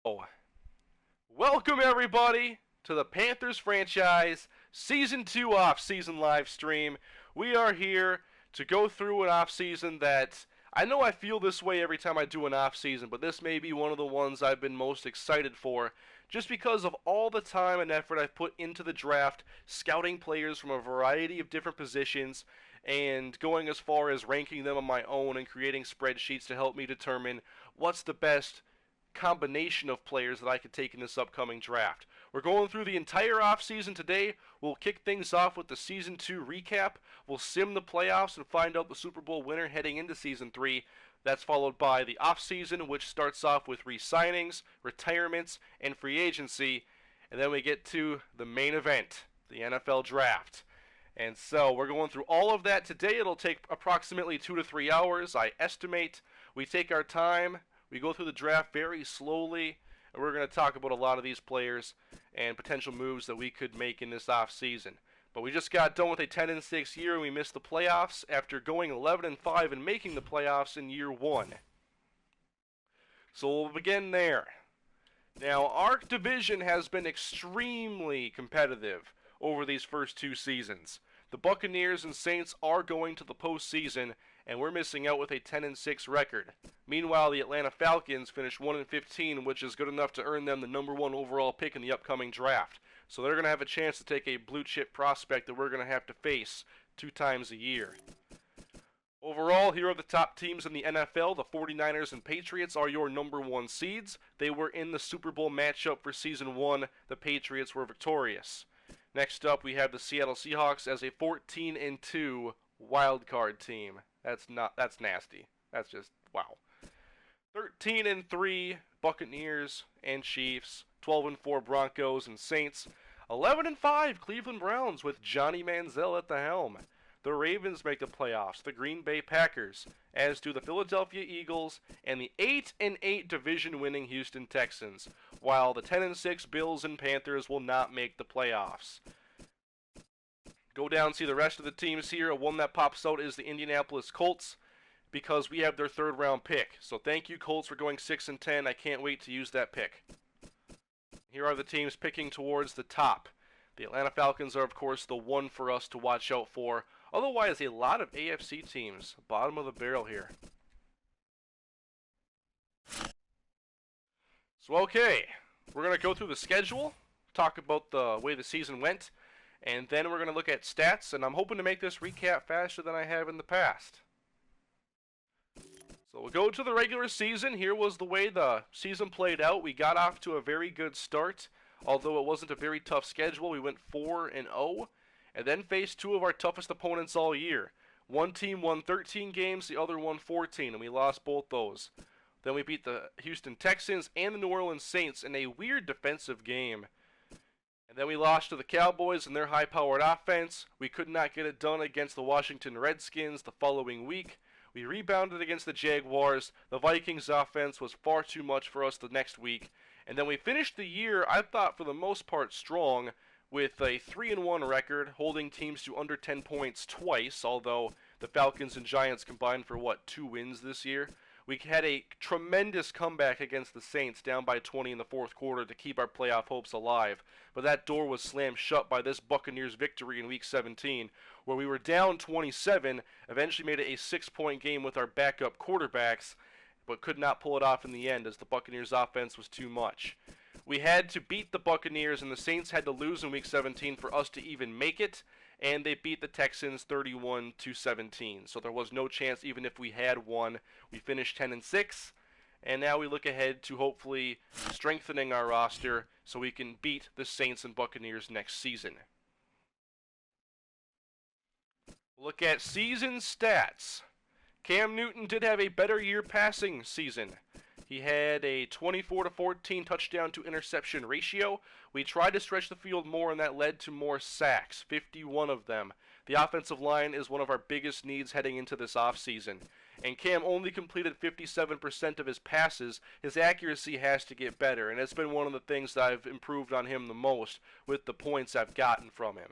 Oh, welcome everybody to the Panthers franchise Season 2 off-season live stream. We are here to go through an off-season that I know I feel this way every time I do an off-season, but this may be one of the ones I've been most excited for just because of all the time and effort I've put into the draft, scouting players from a variety of different positions, and going as far as ranking them on my own and creating spreadsheets to help me determine what's the best combination of players that I could take in this upcoming draft. We're going through the entire offseason today. We'll kick things off with the Season 2 recap. We'll sim the playoffs and find out the Super Bowl winner heading into Season 3. That's followed by the offseason, which starts off with resignings, retirements, and free agency. And then we get to the main event, the NFL draft. And so we're going through all of that today. It'll take approximately 2 to 3 hours, I estimate. We take our time. We go through the draft very slowly, and we're going to talk about a lot of these players and potential moves that we could make in this offseason. But we just got done with a 10-6 year, and we missed the playoffs after going 11-5 and making the playoffs in year one. So we'll begin there. Now, our division has been extremely competitive over these first two seasons. The Buccaneers and Saints are going to the postseason, and we're missing out with a 10-6 record. Meanwhile, the Atlanta Falcons finished 1-15, which is good enough to earn them the number one overall pick in the upcoming draft. So they're going to have a chance to take a blue chip prospect that we're going to have to face 2 times a year. Overall, here are the top teams in the NFL. The 49ers and Patriots are your number 1 seeds. They were in the Super Bowl matchup for Season 1. The Patriots were victorious. Next up, we have the Seattle Seahawks as a 14-2 wild card team. That's nasty. That's just wow. 13-3 Buccaneers and Chiefs, 12-4 Broncos and Saints, 11-5 Cleveland Browns with Johnny Manziel at the helm. The Ravens make the playoffs, the Green Bay Packers, as do the Philadelphia Eagles and the 8-8 division-winning Houston Texans, while the 10-6 Bills and Panthers will not make the playoffs. Go down and see the rest of the teams here. One that pops out is the Indianapolis Colts because we have their 3rd round pick. So thank you, Colts, for going 6-10. I can't wait to use that pick. Here are the teams picking towards the top. The Atlanta Falcons are, of course, the one for us to watch out for. Otherwise, a lot of AFC teams. Bottom of the barrel here. So, okay. We're going to go through the schedule, talk about the way the season went, and then we're going to look at stats, and I'm hoping to make this recap faster than I have in the past. So we'll go to the regular season. Here was the way the season played out. We got off to a very good start, although it wasn't a very tough schedule. We went 4-0, and then faced 2 of our toughest opponents all year. One team won 13 games, the other won 14, and we lost both those. Then we beat the Houston Texans and the New Orleans Saints in a weird defensive game. And then we lost to the Cowboys and their high-powered offense. We could not get it done against the Washington Redskins the following week. We rebounded against the Jaguars. The Vikings offense was far too much for us the next week. And then we finished the year, I thought, for the most part strong, with a 3-1 record, holding teams to under 10 points twice, although the Falcons and Giants combined for, 2 wins this year? We had a tremendous comeback against the Saints, down by 20 in the 4th quarter to keep our playoff hopes alive. But that door was slammed shut by this Buccaneers victory in Week 17, where we were down 27, eventually made it a 6-point game with our backup quarterbacks, but could not pull it off in the end as the Buccaneers offense was too much. We had to beat the Buccaneers, and the Saints had to lose in Week 17 for us to even make it, and they beat the Texans 31-17. So there was no chance even if we had won. We finished 10-6, and now we look ahead to hopefully strengthening our roster so we can beat the Saints and Buccaneers next season. Look at season stats. Cam Newton did have a better year passing season. He had a 24-14 touchdown to interception ratio. We tried to stretch the field more, and that led to more sacks, 51 of them. The offensive line is one of our biggest needs heading into this offseason. And Cam only completed 57% of his passes. His accuracy has to get better, and it's been one of the things that I've improved on him the most with the points I've gotten from him.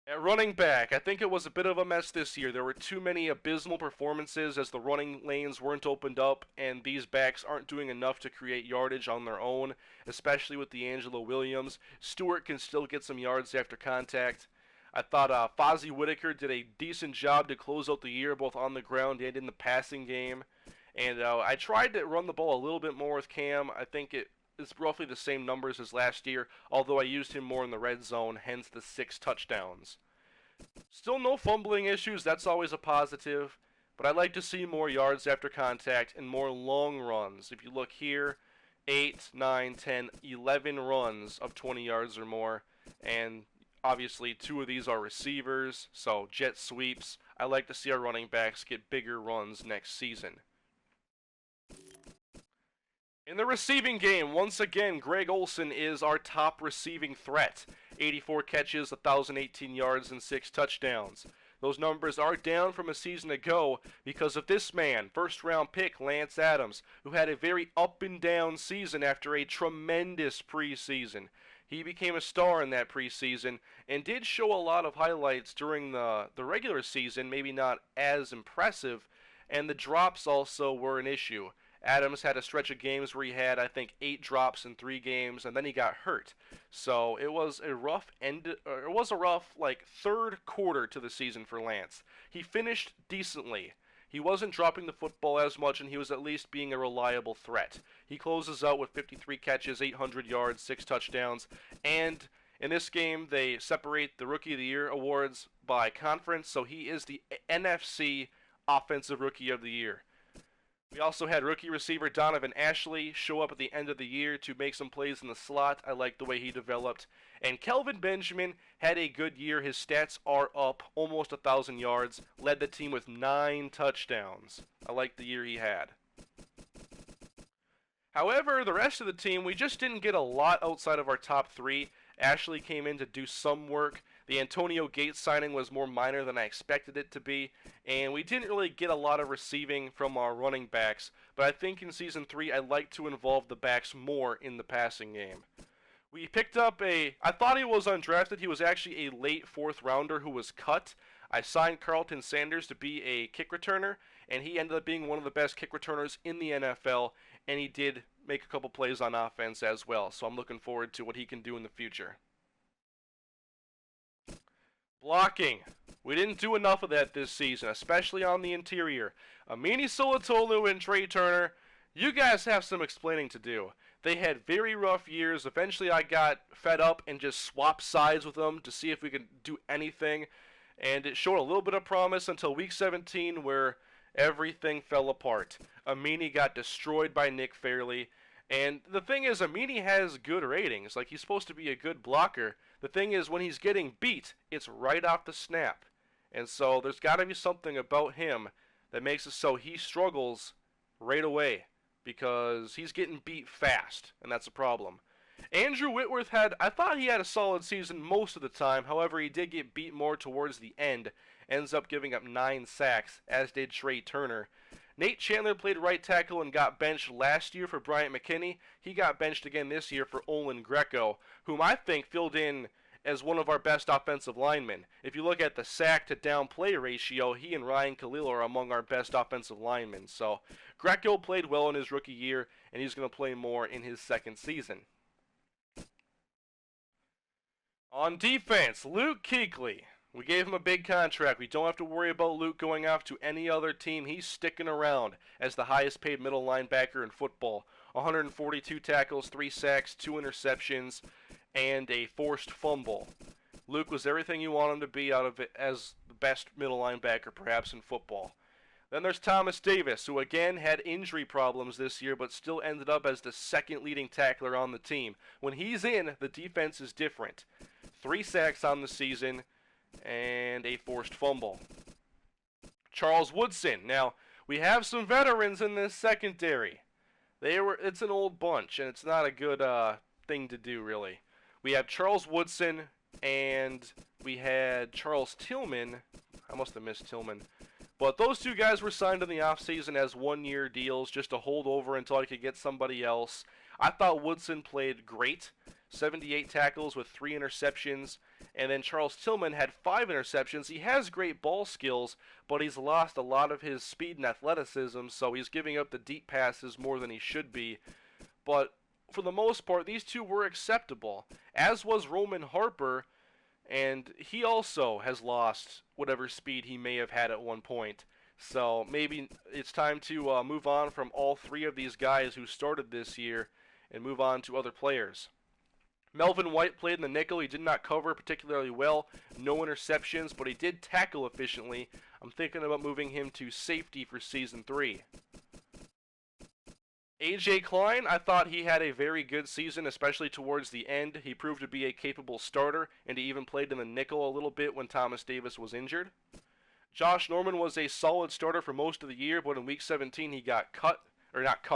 At running back, I think it was a bit of a mess this year. There were too many abysmal performances as the running lanes weren't opened up, and these backs aren't doing enough to create yardage on their own, especially with D'Angelo Williams. Stewart can still get some yards after contact. I thought Fozzie Whitaker did a decent job to close out the year, both on the ground and in the passing game. And I tried to run the ball a little bit more with Cam. I think it's roughly the same numbers as last year, although I used him more in the red zone, hence the 6 touchdowns. Still no fumbling issues, that's always a positive, but I'd like to see more yards after contact and more long runs. If you look here, 8, 9, 10, 11 runs of 20 yards or more, and obviously 2 of these are receivers, so jet sweeps. I like to see our running backs get bigger runs next season. In the receiving game, once again, Greg Olsen is our top receiving threat. 84 catches, 1,018 yards, and 6 touchdowns. Those numbers are down from a season ago because of this man, first-round pick Lance Adams, who had a very up-and-down season after a tremendous preseason. He became a star in that preseason and did show a lot of highlights during the regular season, maybe not as impressive, and the drops also were an issue. Adams had a stretch of games where he had, I think, 8 drops in 3 games, and then he got hurt. So it was a rough like third quarter to the season for Lance. He finished decently. He wasn't dropping the football as much, and he was at least being a reliable threat. He closes out with 53 catches, 800 yards, 6 touchdowns, and in this game they separate the Rookie of the Year awards by conference, so he is the NFC Offensive Rookie of the Year. We also had rookie receiver Donovan Ashley show up at the end of the year to make some plays in the slot. I like the way he developed. And Kelvin Benjamin had a good year. His stats are up almost 1,000 yards. Led the team with 9 touchdowns. I like the year he had. However, the rest of the team, we just didn't get a lot outside of our top 3. Ashley came in to do some work. The Antonio Gates signing was more minor than I expected it to be, and we didn't really get a lot of receiving from our running backs, but I think in Season 3 I'd like to involve the backs more in the passing game. We picked up I thought he was undrafted, he was actually a late 4th rounder who was cut. I signed Carlton Sanders to be a kick returner, and he ended up being one of the best kick returners in the NFL, and he did make a couple plays on offense as well, so I'm looking forward to what he can do in the future. Blocking. We didn't do enough of that this season, especially on the interior. Amini Sulatolu and Trey Turner, you guys have some explaining to do. They had very rough years. Eventually I got fed up and just swapped sides with them to see if we could do anything. And it showed a little bit of promise until week 17 where everything fell apart. Amini got destroyed by Nick Fairley. And the thing is, Amini has good ratings. Like, he's supposed to be a good blocker. The thing is, when he's getting beat, it's right off the snap. And so there's got to be something about him that makes it so he struggles right away because he's getting beat fast, and that's a problem. Andrew Whitworth I thought he had a solid season most of the time. However, he did get beat more towards the end. Ends up giving up 9 sacks, as did Trey Turner. Nate Chandler played right tackle and got benched last year for Bryant McKinney. He got benched again this year for Olin Greco, whom I think filled in as one of our best offensive linemen. If you look at the sack to down play ratio, he and Ryan Khalil are among our best offensive linemen. So Greco played well in his rookie year, and he's going to play more in his second season. On defense, Luke Kuechly. We gave him a big contract. We don't have to worry about Luke going off to any other team. He's sticking around as the highest paid middle linebacker in football. 142 tackles, 3 sacks, 2 interceptions, and a forced fumble. Luke was everything you want him to be out of it as the best middle linebacker perhaps in football. Then there's Thomas Davis, who again had injury problems this year, but still ended up as the second leading tackler on the team. When he's in, the defense is different. 3 sacks on the season, and a forced fumble. Charles Woodson. Now, we have some veterans in this secondary. It's an old bunch, and it's not a good thing to do, really. We have Charles Woodson, and we had Charles Tillman. I must have missed Tillman. But those 2 guys were signed in the offseason as 1-year deals just to hold over until I could get somebody else. I thought Woodson played great. 78 tackles with 3 interceptions. And then Charles Tillman had 5 interceptions. He has great ball skills, but he's lost a lot of his speed and athleticism, so he's giving up the deep passes more than he should be. But for the most part, these two were acceptable, as was Roman Harper, and he also has lost whatever speed he may have had at one point. So maybe it's time to move on from all 3 of these guys who started this year and move on to other players. Melvin White played in the nickel. He did not cover particularly well. No interceptions, but he did tackle efficiently. I'm thinking about moving him to safety for Season 3. A.J. Klein, I thought he had a very good season, especially towards the end. He proved to be a capable starter, and he even played in the nickel a little bit when Thomas Davis was injured. Josh Norman was a solid starter for most of the year, but in Week 17 he got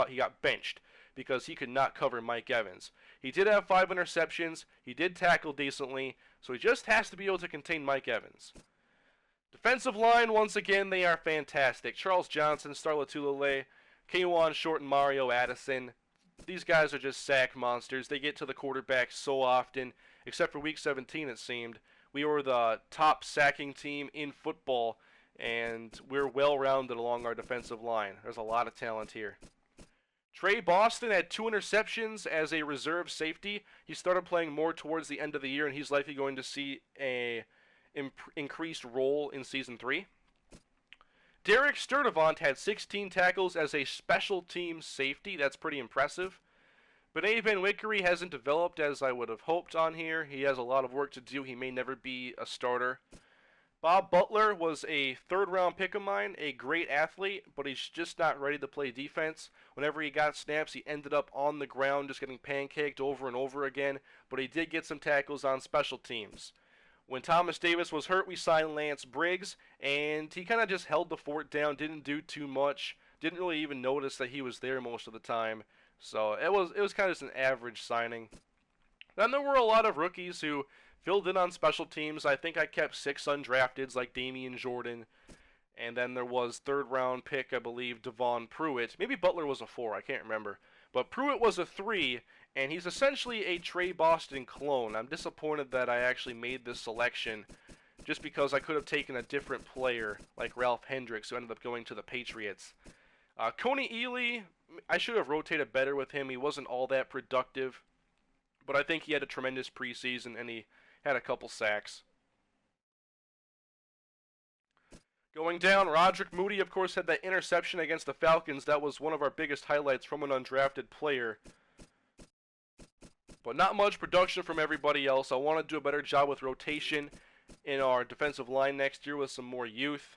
he got benched because he could not cover Mike Evans. He did have 5 interceptions, he did tackle decently, so he just has to be able to contain Mike Evans. Defensive line, once again, they are fantastic. Charles Johnson, Star Lotulelei, K'Wan Short, and Mario Addison. These guys are just sack monsters. They get to the quarterback so often, except for Week 17 it seemed. We were the top sacking team in football, and we're well-rounded along our defensive line. There's a lot of talent here. Trey Boston had 2 interceptions as a reserve safety. He started playing more towards the end of the year, and he's likely going to see a increased role in Season 3. Derek Sturdivant had 16 tackles as a special team safety. That's pretty impressive. Benet Van Wickery hasn't developed as I would have hoped on here. He has a lot of work to do. He may never be a starter. Bob Butler was a 3rd-round pick of mine, a great athlete, but he's just not ready to play defense. Whenever he got snaps, he ended up on the ground just getting pancaked over and over again, but he did get some tackles on special teams. When Thomas Davis was hurt, we signed Lance Briggs, and he kind of just held the fort down, didn't do too much, didn't really even notice that he was there most of the time. So it was kind of just an average signing. Then there were a lot of rookies who filled in on special teams. I think I kept 6 undrafteds like Damian Jordan. And then there was 3rd-round pick, I believe, Devon Pruitt. Maybe Butler was a 4, I can't remember. But Pruitt was a 3, and he's essentially a Trey Boston clone. I'm disappointed that I actually made this selection just because I could have taken a different player like Ralph Hendricks, who ended up going to the Patriots. Coney Ealy, I should have rotated better with him. He wasn't all that productive, but I think he had a tremendous preseason, and he had a couple sacks. Going down, Roderick Moody, of course, had that interception against the Falcons. That was one of our biggest highlights from an undrafted player. But not much production from everybody else. I want to do a better job with rotation in our defensive line next year with some more youth.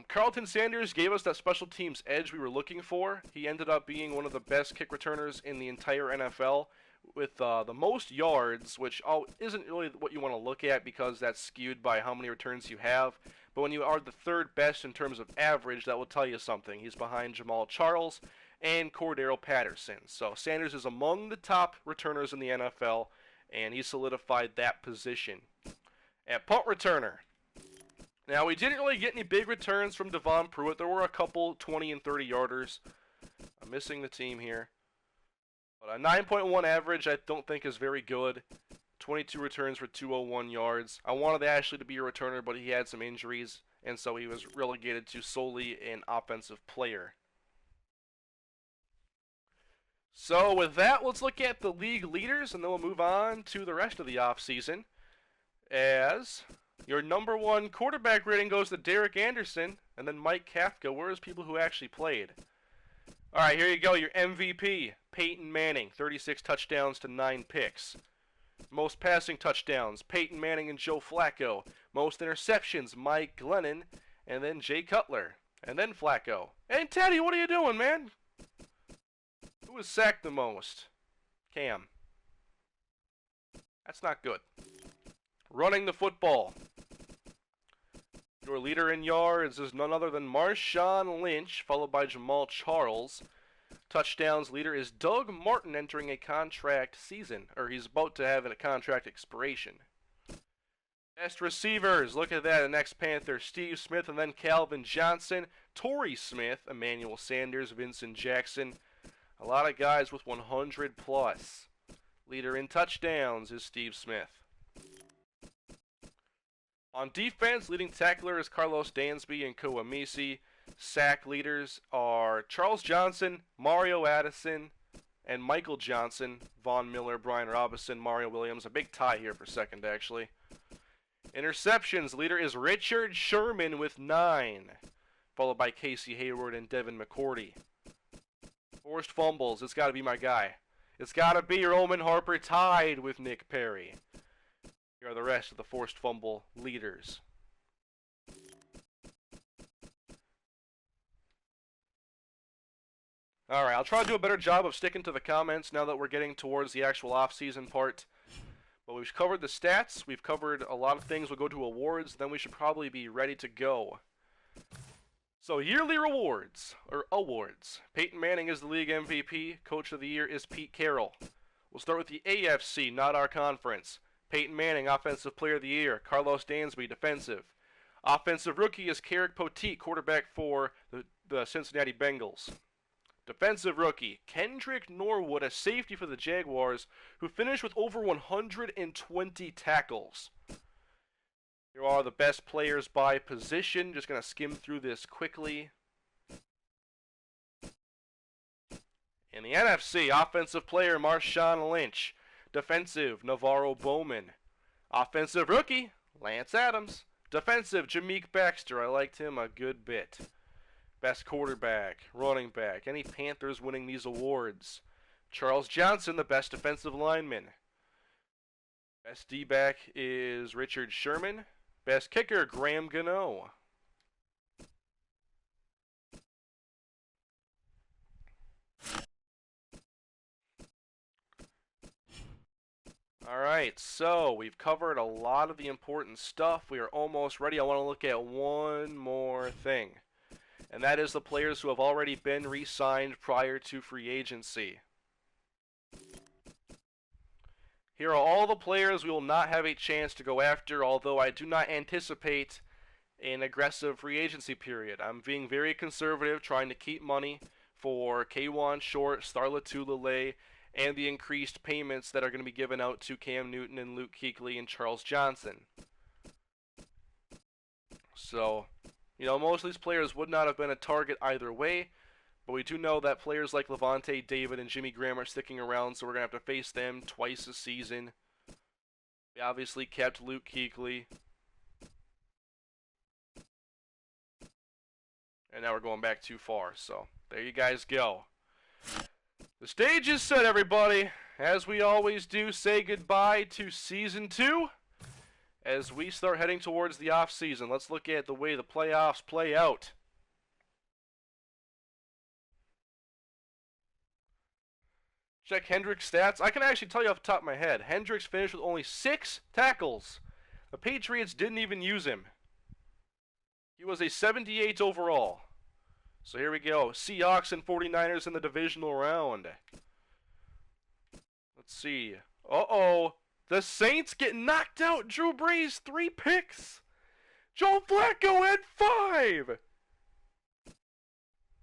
Carlton Sanders gave us that special teams edge we were looking for. He ended up being one of the best kick returners in the entire NFL with the most yards, which isn't really what you want to look at because that's skewed by how many returns you have. But when you are the 3rd best in terms of average, that will tell you something. He's behind Jamal Charles and Cordero Patterson. So Sanders is among the top returners in the NFL, and he solidified that position. At punt returner, now we didn't really get any big returns from Devon Pruitt. There were a couple 20 and 30 yarders. I'm missing the team here. But a 9.1 average I don't think is very good. 22 returns for 201 yards. I wanted Ashley to be a returner, but he had some injuries, and so he was relegated to solely an offensive player. So with that, let's look at the league leaders, and then we'll move on to the rest of the offseason. As your number 1 quarterback rating goes to Derek Anderson, and then Mike Kafka. Where's people who actually played? All right, here you go. Your MVP, Peyton Manning, 36 touchdowns to 9 picks. Most passing touchdowns, Peyton Manning and Joe Flacco. Most interceptions, Mike Glennon, and then Jay Cutler, and then Flacco. Hey, Teddy, what are you doing, man? Who was sacked the most? Cam. That's not good. Running the football. Your leader in yards is none other than Marshawn Lynch, followed by Jamal Charles. Touchdowns leader is Doug Martin, entering a contract season, or he's about to have a contract expiration. Best receivers, look at that, the next Panther, Steve Smith, and then Calvin Johnson, Torrey Smith, Emmanuel Sanders, Vincent Jackson. A lot of guys with 100 plus. Leader in touchdowns is Steve Smith. On defense, leading tackler is Carlos Dansby and Kouamisi. Sack leaders are Charles Johnson, Mario Addison, and Michael Johnson. Von Miller, Brian Robinson, Mario Williams. A big tie here for second, actually. Interceptions, leader is Richard Sherman with 9, followed by Casey Hayward and Devin McCourty. Forced fumbles, it's got to be my guy. It's got to be Roman Harper, tied with Nick Perry. Here are the rest of the forced fumble leaders. Alright, I'll try to do a better job of sticking to the comments now that we're getting towards the actual off-season part. But we've covered the stats, we've covered a lot of things. We'll go to awards, then we should probably be ready to go. So, yearly rewards, or awards. Peyton Manning is the league MVP. Coach of the Year is Pete Carroll. We'll start with the AFC, not our conference. Peyton Manning, Offensive Player of the Year. Carlos Dansby, Defensive. Offensive Rookie is Carrick Poteet, quarterback for the Cincinnati Bengals. Defensive Rookie, Kendrick Norwood, a safety for the Jaguars, who finished with over 120 tackles. Here are the best players by position. Just going to skim through this quickly. In the NFC, Offensive Player Marshawn Lynch. Defensive, Navarro Bowman. Offensive Rookie, Lance Adams. Defensive, Jameek Baxter. I liked him a good bit. Best quarterback, running back. Any Panthers winning these awards? Charles Johnson, the best defensive lineman. Best D-back is Richard Sherman. Best kicker, Graham Gano. Alright, so we've covered a lot of the important stuff. We are almost ready. I want to look at one more thing. And that is the players who have already been re-signed prior to free agency. Here are all the players we will not have a chance to go after, although I do not anticipate an aggressive free agency period. I'm being very conservative, trying to keep money for K'Wan Short, Starla Tulele, and the increased payments that are going to be given out to Cam Newton and Luke Kuechly and Charles Johnson. So, you know, most of these players would not have been a target either way, but we do know that players like Levante David and Jimmy Graham are sticking around, so we're going to have to face them twice a season. We obviously kept Luke Kuechly. And now we're going back too far, so there you guys go. The stage is set, everybody. As we always do, say goodbye to Season 2 as we start heading towards the off-season. Let's look at the way the playoffs play out. Check Hendricks' stats. I can actually tell you off the top of my head. Hendricks finished with only 6 tackles. The Patriots didn't even use him. He was a 78 overall. So here we go. Seahawks and 49ers in the divisional round. Let's see. Uh-oh. The Saints get knocked out. Drew Brees, 3 picks. Joe Flacco had 5.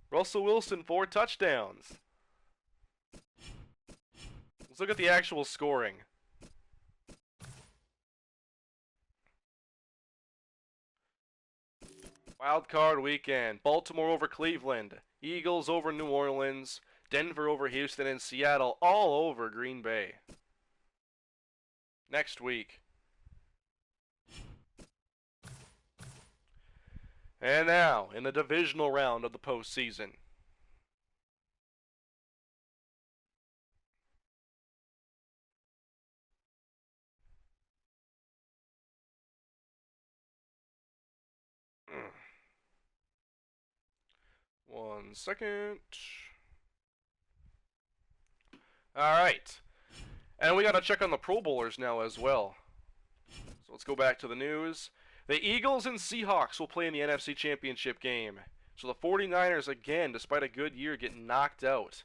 Russell Wilson, 4 touchdowns. Let's look at the actual scoring. Wild card weekend. Baltimore over Cleveland. Eagles over New Orleans. Denver over Houston, and Seattle all over Green Bay. Next week. And now, in the divisional round of the postseason. One second. Alright. And we got to check on the Pro Bowlers now as well. So let's go back to the news. The Eagles and Seahawks will play in the NFC Championship game. So the 49ers, again, despite a good year, get knocked out.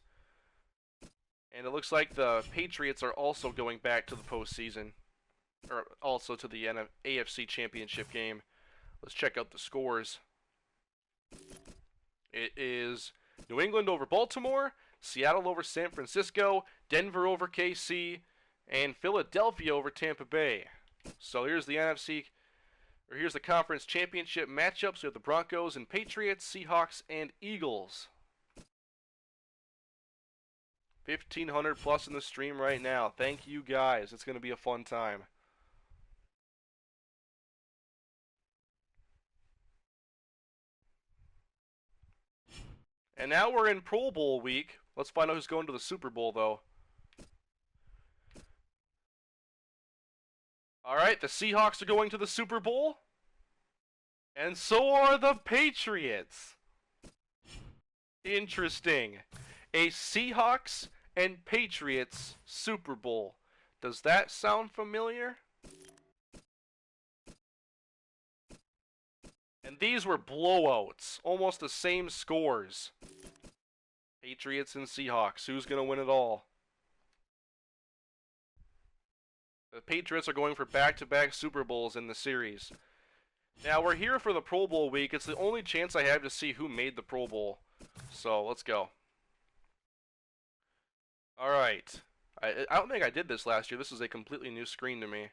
And it looks like the Patriots are also going back to the postseason. Or also to the AFC Championship game. Let's check out the scores. It is New England over Baltimore, Seattle over San Francisco, Denver over KC, and Philadelphia over Tampa Bay. So here's the here's the conference championship matchups. We have the Broncos and Patriots, Seahawks and Eagles. 1,500 plus in the stream right now. Thank you guys. It's going to be a fun time. And now we're in Pro Bowl week. Let's find out who's going to the Super Bowl, though. Alright, the Seahawks are going to the Super Bowl. And so are the Patriots. Interesting. A Seahawks and Patriots Super Bowl. Does that sound familiar? And these were blowouts. Almost the same scores. Patriots and Seahawks. Who's going to win it all? The Patriots are going for back-to-back Super Bowls in the series. Now, we're here for the Pro Bowl week. It's the only chance I have to see who made the Pro Bowl. So, let's go. Alright. I don't think I did this last year. This is a completely new screen to me.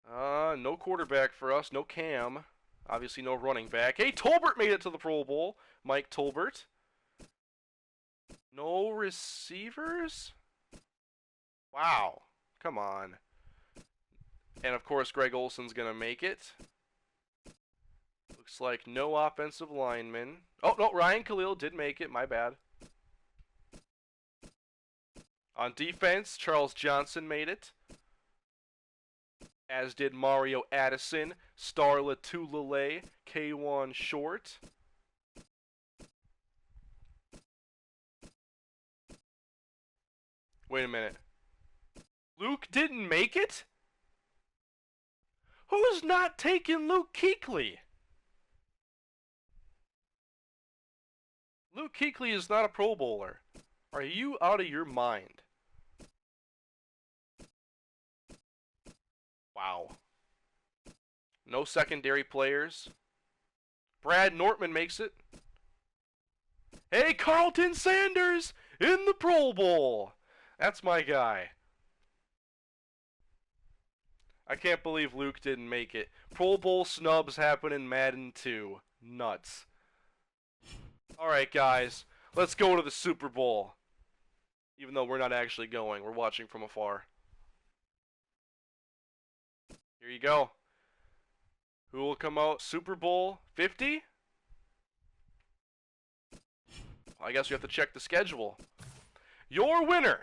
No quarterback for us. No Cam. Obviously, no running back. Hey, Tolbert made it to the Pro Bowl. Mike Tolbert. No receivers? Wow. Come on. And, of course, Greg Olson's going to make it. Looks like no offensive linemen. Oh, no, Ryan Khalil did make it. My bad. On defense, Charles Johnson made it. As did Mario Addison, Star Latulele, K1 Short. Wait a minute. Luke didn't make it? Who's not taking Luke Kuechly? Luke Kuechly is not a Pro Bowler. Are you out of your mind? Wow. No secondary players. Brad Nortman makes it. Hey, Carlton Sanders in the Pro Bowl. That's my guy. I can't believe Luke didn't make it. Pro Bowl snubs happen in Madden 2. Nuts. Alright, guys. Let's go to the Super Bowl. Even though we're not actually going. We're watching from afar. Here you go. Who will come out? Super Bowl 50? I guess we have to check the schedule. Your winner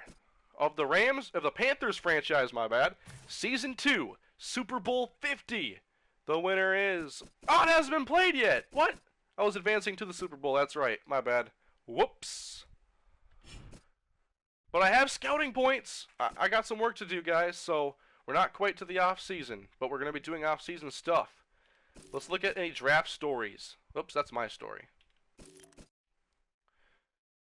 of the Panthers franchise, my bad. Season 2, Super Bowl 50. The winner is... Oh, it hasn't been played yet. What? I was advancing to the Super Bowl. That's right. My bad. Whoops. But I have scouting points. I got some work to do, guys, so we're not quite to the off-season, but we're going to be doing off-season stuff. Let's look at any draft stories. Oops, that's my story.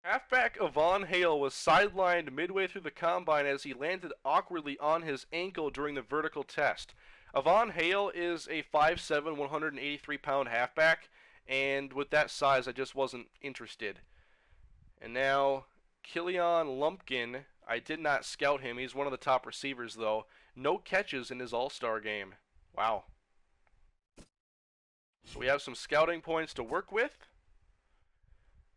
Halfback Avon Hale was sidelined midway through the combine as he landed awkwardly on his ankle during the vertical test. Avon Hale is a 5'7", 183-pound halfback, and with that size, I just wasn't interested. And now, Killian Lumpkin, I did not scout him. He's one of the top receivers, though. No catches in his All-Star game. Wow. So we have some scouting points to work with.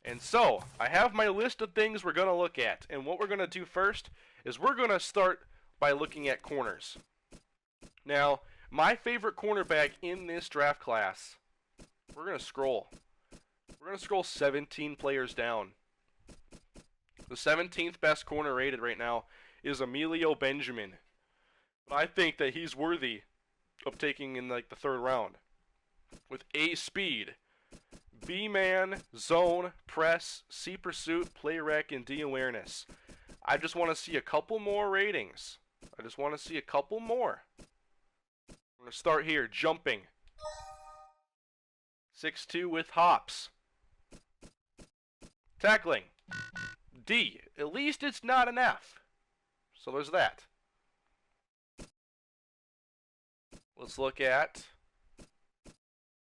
And so, I have my list of things we're going to look at. And what we're going to do first is we're going to start by looking at corners. Now, my favorite cornerback in this draft class, we're going to scroll. We're going to scroll 17 players down. The 17th best corner rated right now is Emilio Benjamin. But I think that he's worthy of taking in like the third round. With A speed, B-man, zone, press, C pursuit, play rec, and D awareness. I just want to see a couple more ratings. I just want to see a couple more. I'm going to start here, jumping. 6'2" with hops. Tackling. D. At least it's not an F. So there's that. Let's look at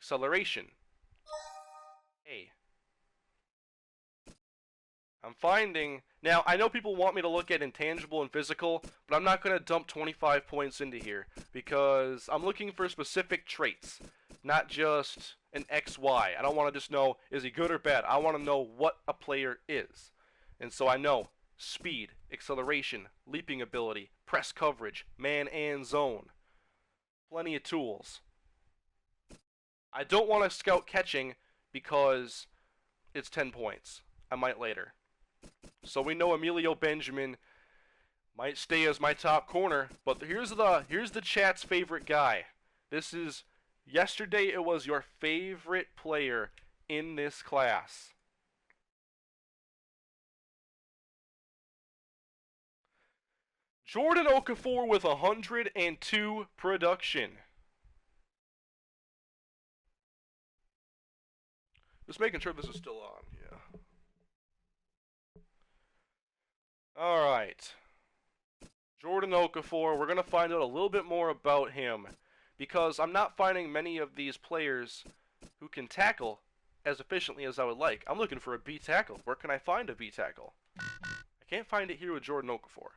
acceleration. A. I'm finding now. I know people want me to look at intangible and physical, but I'm not going to dump 25 points into here because I'm looking for specific traits, not just an XY. I don't want to just know is he good or bad. I want to know what a player is, and so I know speed, acceleration, leaping ability, press coverage, man and zone. Plenty of tools. I don't want to scout catching because it's 10 points. I might later. So we know Emilio Benjamin might stay as my top corner, but here's the chat's favorite guy. This is yesterday it was your favorite player in this class. Jordan Okafor with 102 production. Just making sure this is still on. Yeah. All right. Jordan Okafor, we're going to find out a little bit more about him because I'm not finding many of these players who can tackle as efficiently as I would like. I'm looking for a B tackle. Where can I find a B tackle? I can't find it here with Jordan Okafor.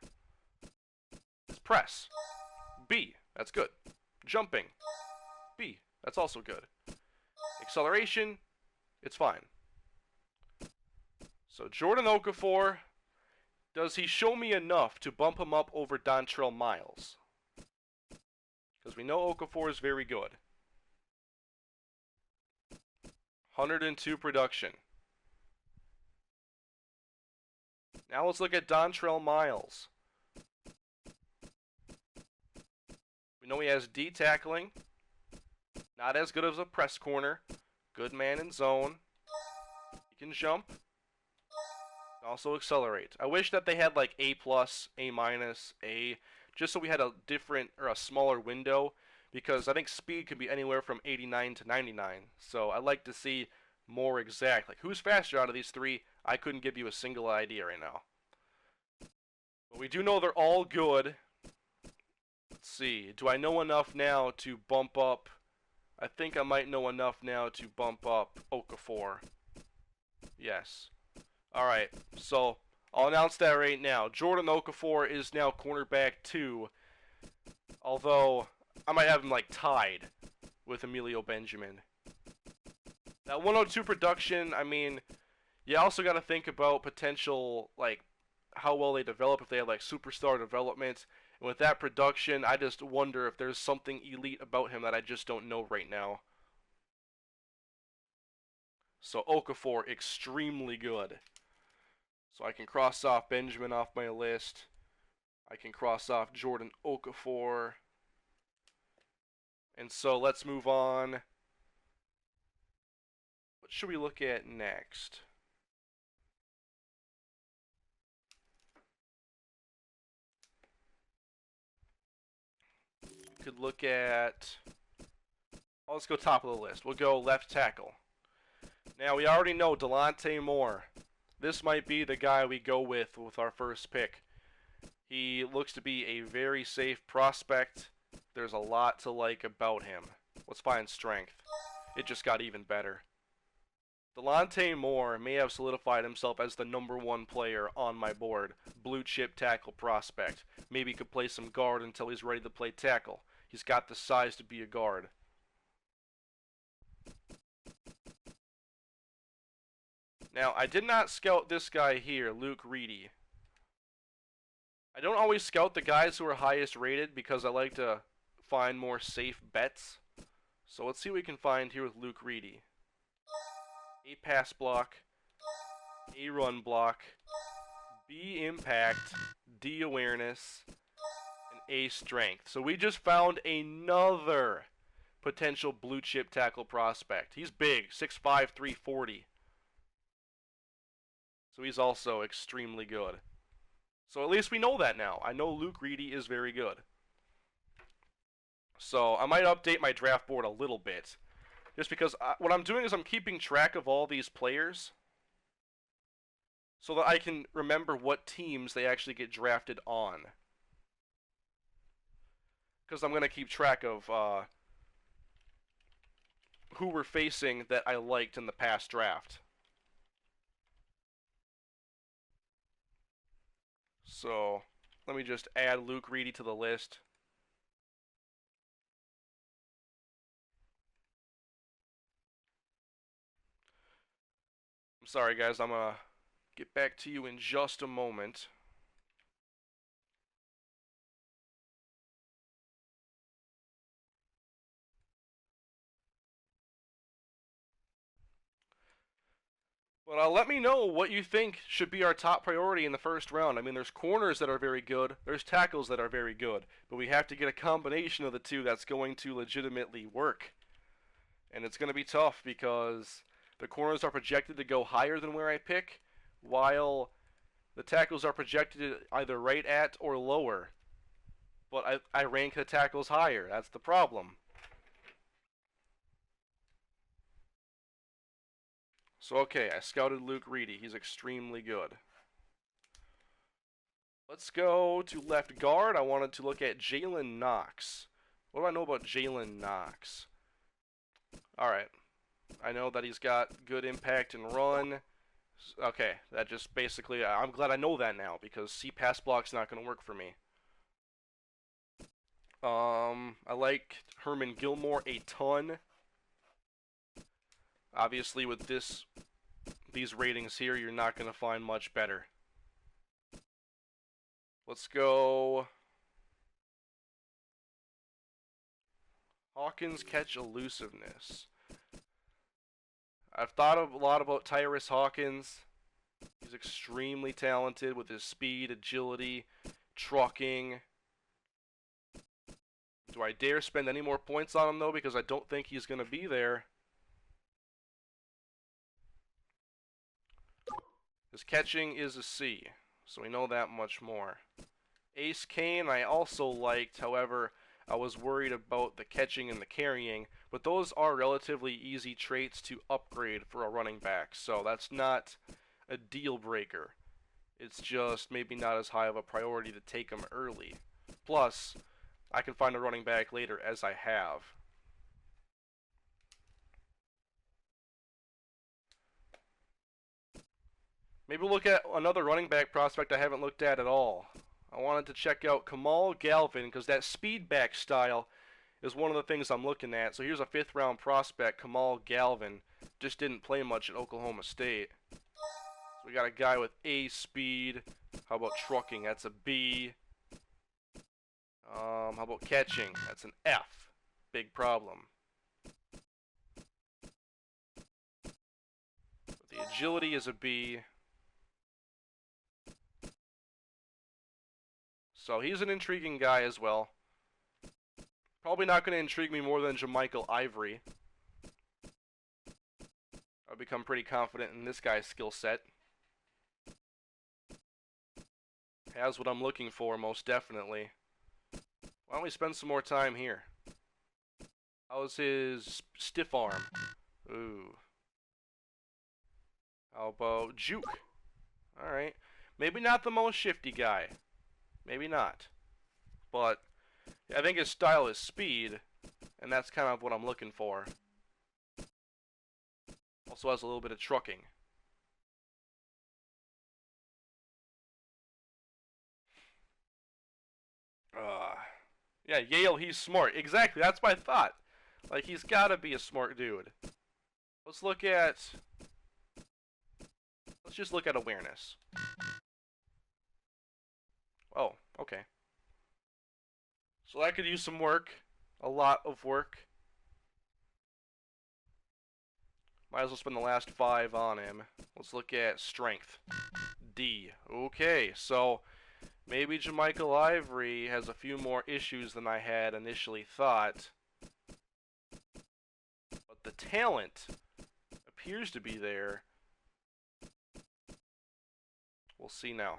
It's press. B. That's good. Jumping. B. That's also good. Acceleration. It's fine. So Jordan Okafor, does he show me enough to bump him up over Dontrell Miles? Because we know Okafor is very good. 102 production. Now let's look at Dontrell Miles. We know he has D tackling. Not as good as a press corner. Good man in zone. He can jump. Also accelerate. I wish that they had like A+, A-, A, just so we had a different or a smaller window, because I think speed could be anywhere from 89 to 99. So I'd like to see more exact. Like who's faster out of these three? I couldn't give you a single idea right now. But we do know they're all good. Let's see. Do I know enough now to bump up? I think I might know enough now to bump up Okafor. Yes. Alright, so I'll announce that right now. Jordan Okafor is now cornerback 2. Although, I might have him like tied with Emilio Benjamin. That 102 production, I mean, you also got to think about potential, like, how well they develop, if they have like superstar development. And with that production, I just wonder if there's something elite about him that I just don't know right now. So Okafor, extremely good. So I can cross off Benjamin off my list. I can cross off Jordan Okafor. And so let's move on. What should we look at next? We could look at... Oh, let's go top of the list. We'll go left tackle. Now, we already know Delonte Moore. This might be the guy we go with our first pick. He looks to be a very safe prospect. There's a lot to like about him. Let's find strength. It just got even better. Delonte Moore may have solidified himself as the #1 player on my board. Blue chip tackle prospect. Maybe he could play some guard until he's ready to play tackle. He's got the size to be a guard. Now, I did not scout this guy here, Luke Reedy. I don't always scout the guys who are highest rated because I like to find more safe bets. So let's see what we can find here with Luke Reedy. A pass block, A run block, B impact, D awareness, and A strength. So we just found another potential blue chip tackle prospect. He's big, 6'5", 340. So he's also extremely good. So at least we know that now. I know Luke Reedy is very good. So I might update my draft board a little bit. Just because what I'm doing is I'm keeping track of all these players so that I can remember what teams they actually get drafted on. Because I'm going to keep track of who we're facing that I liked in the past draft. So let me just add Luke Reedy to the list. I'm sorry, guys. I'm going to get back to you in just a moment. But let me know what you think should be our top priority in the first round. I mean, there's corners that are very good, there's tackles that are very good, but we have to get a combination of the two that's going to legitimately work. And it's going to be tough because the corners are projected to go higher than where I pick, while the tackles are projected either right at or lower. But I rank the tackles higher. That's the problem. So, okay, I scouted Luke Reedy. He's extremely good. Let's go to left guard. I wanted to look at Jalen Knox. What do I know about Jalen Knox? Alright. I know that he's got good impact and run. Okay, that just basically, I'm glad I know that now because C pass block's not going to work for me. I like Herman Gilmore a ton. Obviously, with these ratings here, you're not going to find much better. Let's go Hawkins catch elusiveness. I've thought a lot about Tyrus Hawkins. He's extremely talented with his speed, agility, trucking. Do I dare spend any more points on him, though, because I don't think he's going to be there. His catching is a C, so we know that much more. Ace Kane I also liked, however, I was worried about the catching and the carrying, but those are relatively easy traits to upgrade for a running back, so that's not a deal breaker. It's just maybe not as high of a priority to take him early. Plus, I can find a running back later, as I have. Maybe we'll look at another running back prospect I haven't looked at all. I wanted to check out Kamal Galvin because that speed back style is one of the things I'm looking at. So here's a 5th round prospect, Kamal Galvin. Just didn't play much at Oklahoma State. So we got a guy with A speed. How about trucking? That's a B. How about catching? That's an F. Big problem. But the agility is a B. So he's an intriguing guy as well. Probably not going to intrigue me more than Jermichael Ivory. I've become pretty confident in this guy's skill set. Has what I'm looking for, most definitely. Why don't we spend some more time here? How's his stiff arm? Ooh. How about juke? Alright. Maybe not the most shifty guy. Maybe not. But I think his style is speed, and that's kind of what I'm looking for. Also has a little bit of trucking. Yeah, Yale, he's smart. Exactly, that's my thought. Like, he's gotta be a smart dude. Let's just look at awareness. Oh, okay. So that could use some work. A lot of work. Might as well spend the last 5 on him. Let's look at strength. D. Okay, so maybe Jermichael Ivory has a few more issues than I had initially thought. But the talent appears to be there. We'll see now.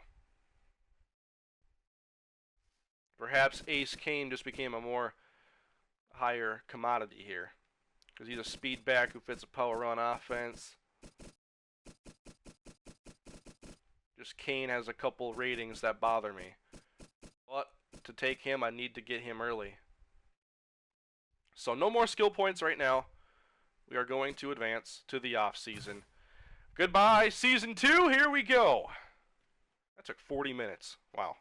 Perhaps Ace Kane just became a more higher commodity here. Because he's a speed back who fits a power run offense. Just Kane has a couple ratings that bother me. But to take him, I need to get him early. So no more skill points right now. We are going to advance to the off season. Goodbye, Season 2. Here we go. That took 40 minutes. Wow.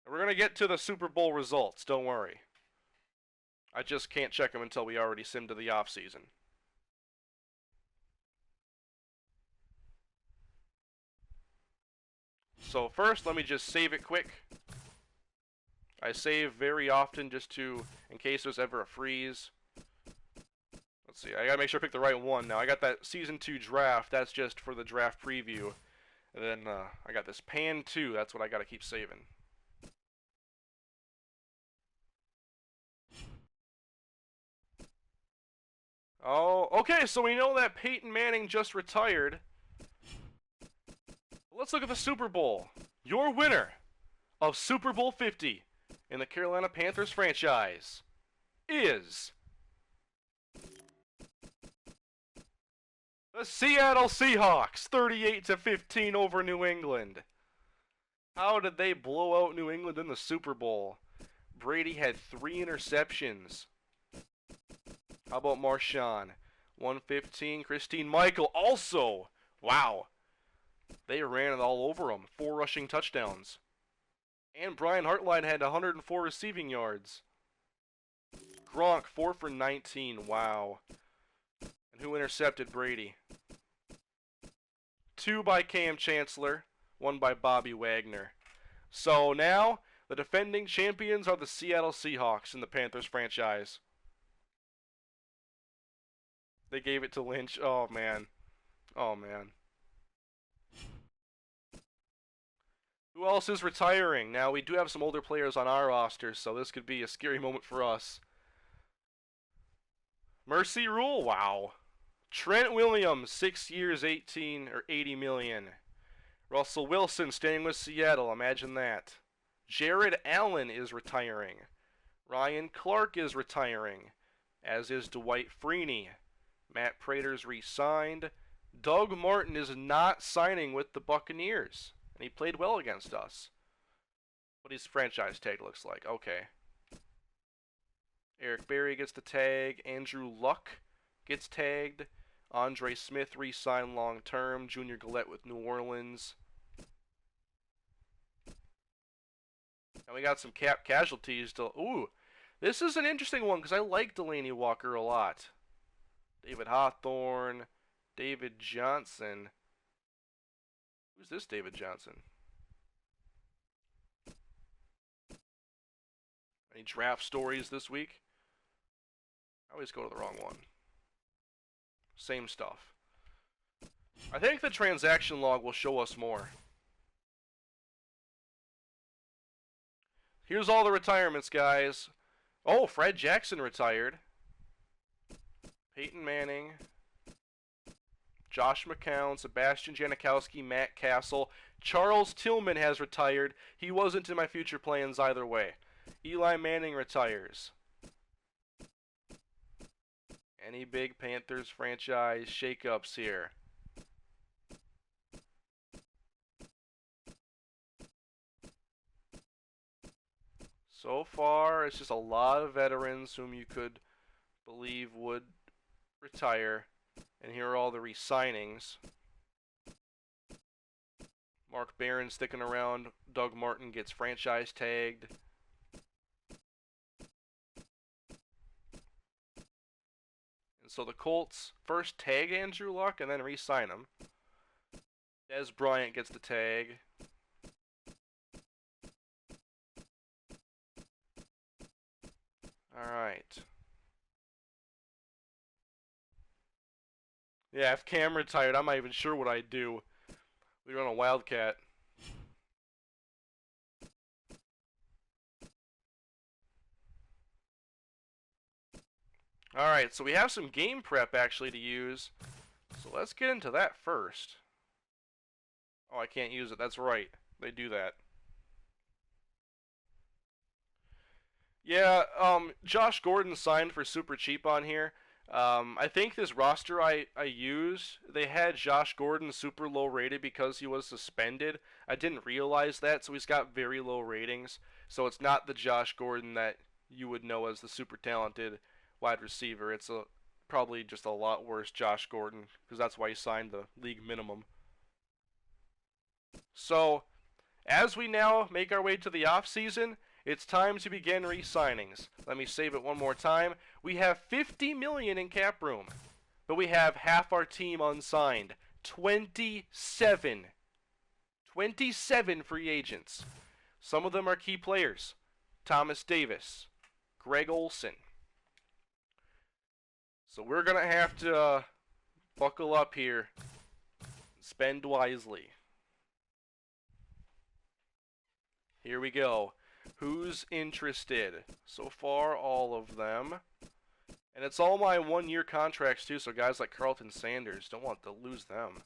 We're going to get to the Super Bowl results, don't worry. I just can't check them until we already sim to the offseason. So first, let me just save it quick. I save very often just in case there's ever a freeze. Let's see, I gotta make sure I pick the right one now. I got that Season 2 draft, that's just for the draft preview. And then I got this Pan 2, that's what I gotta keep saving. Oh, okay, so we know that Peyton Manning just retired. Let's look at the Super Bowl. Your winner of Super Bowl 50 in the Carolina Panthers franchise is the Seattle Seahawks, 38-15 over New England. How did they blow out New England in the Super Bowl? Brady had 3 interceptions. How about Marshawn? 115. Christine Michael also. Wow. They ran it all over him. 4 rushing touchdowns. And Brian Hartline had 104 receiving yards. Gronk, 4 for 19. Wow. And who intercepted Brady? 2 by Cam Chancellor, 1 by Bobby Wagner. So now, the defending champions are the Seattle Seahawks in the Panthers franchise. They gave it to Lynch. Oh, man. Oh, man. Who else is retiring? Now, we do have some older players on our roster, so this could be a scary moment for us. Mercy Rule? Wow. Trent Williams, 6 years, 80 million. Russell Wilson staying with Seattle, imagine that. Jared Allen is retiring. Ryan Clark is retiring, as is Dwight Freeney. Matt Prater's re-signed. Doug Martin is not signing with the Buccaneers, and he played well against us. What his franchise tag looks like. Okay. Eric Berry gets the tag. Andrew Luck gets tagged. Andre Smith re-signed long-term. Junior Gillette with New Orleans. And we got some cap casualties. Ooh, this is an interesting one because I like Delaney Walker a lot. David Hawthorne, David Johnson. Who's this David Johnson? Any draft stories this week? I always go to the wrong one. Same stuff. I think the transaction log will show us more. Here's all the retirements, guys. Oh, Fred Jackson retired. Peyton Manning. Josh McCown, Sebastian Janikowski, Matt Castle. Charles Tillman has retired. He wasn't in my future plans either way. Eli Manning retires. Any big Panthers franchise shakeups here? So far, it's just a lot of veterans whom you could believe would retire. And here are all the re-signings. Mark Barron sticking around. Doug Martin gets franchise tagged. And so the Colts first tag Andrew Luck and then re-sign him. Dez Bryant gets the tag. Alright. Yeah, if Cam retired, I'm not even sure what I'd do. We run a Wildcat. Alright, so we have some game prep actually to use. So let's get into that first. Oh, I can't use it. That's right. They do that. Yeah, Josh Gordon signed for super cheap on here. I think this roster I used, they had Josh Gordon super low rated because he was suspended. I didn't realize that, so he's got very low ratings. So it's not the Josh Gordon that you would know as the super talented wide receiver. It's probably just a lot worse Josh Gordon because that's why he signed the league minimum. So, as we now make our way to the offseason, it's time to begin re-signings. Let me save it one more time. We have $50 million in cap room, but we have half our team unsigned. 27. 27 free agents. Some of them are key players. Thomas Davis, Greg Olson. So we're going to have to buckle up here and spend wisely. Here we go. Who's interested? So far, all of them. And it's all my one-year contracts, too, so guys like Carlton Sanders, don't want to lose them.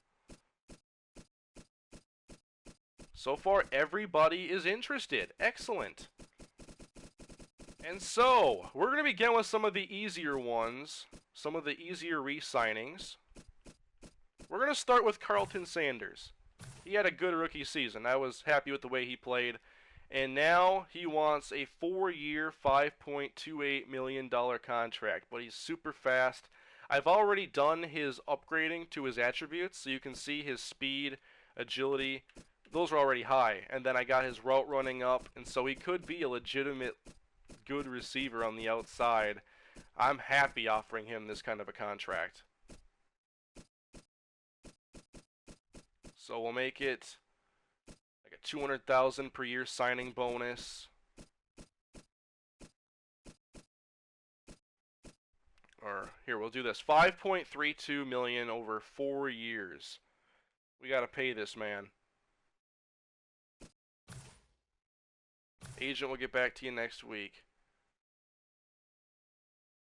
So far, everybody is interested. Excellent. And so, we're going to begin with some of the easier ones, some of the easier re-signings. We're going to start with Carlton Sanders. He had a good rookie season. I was happy with the way he played. And now he wants a 4-year, $5.28 million contract. But he's super fast. I've already done his upgrading to his attributes, so you can see his speed, agility. Those are already high. And then I got his route running up, and so he could be a legitimate good receiver on the outside. I'm happy offering him this kind of a contract. So we'll make it like a $200,000 per year signing bonus. Or here, we'll do this. $5.32 million over 4 years. We gotta pay this man. Agent will get back to you next week.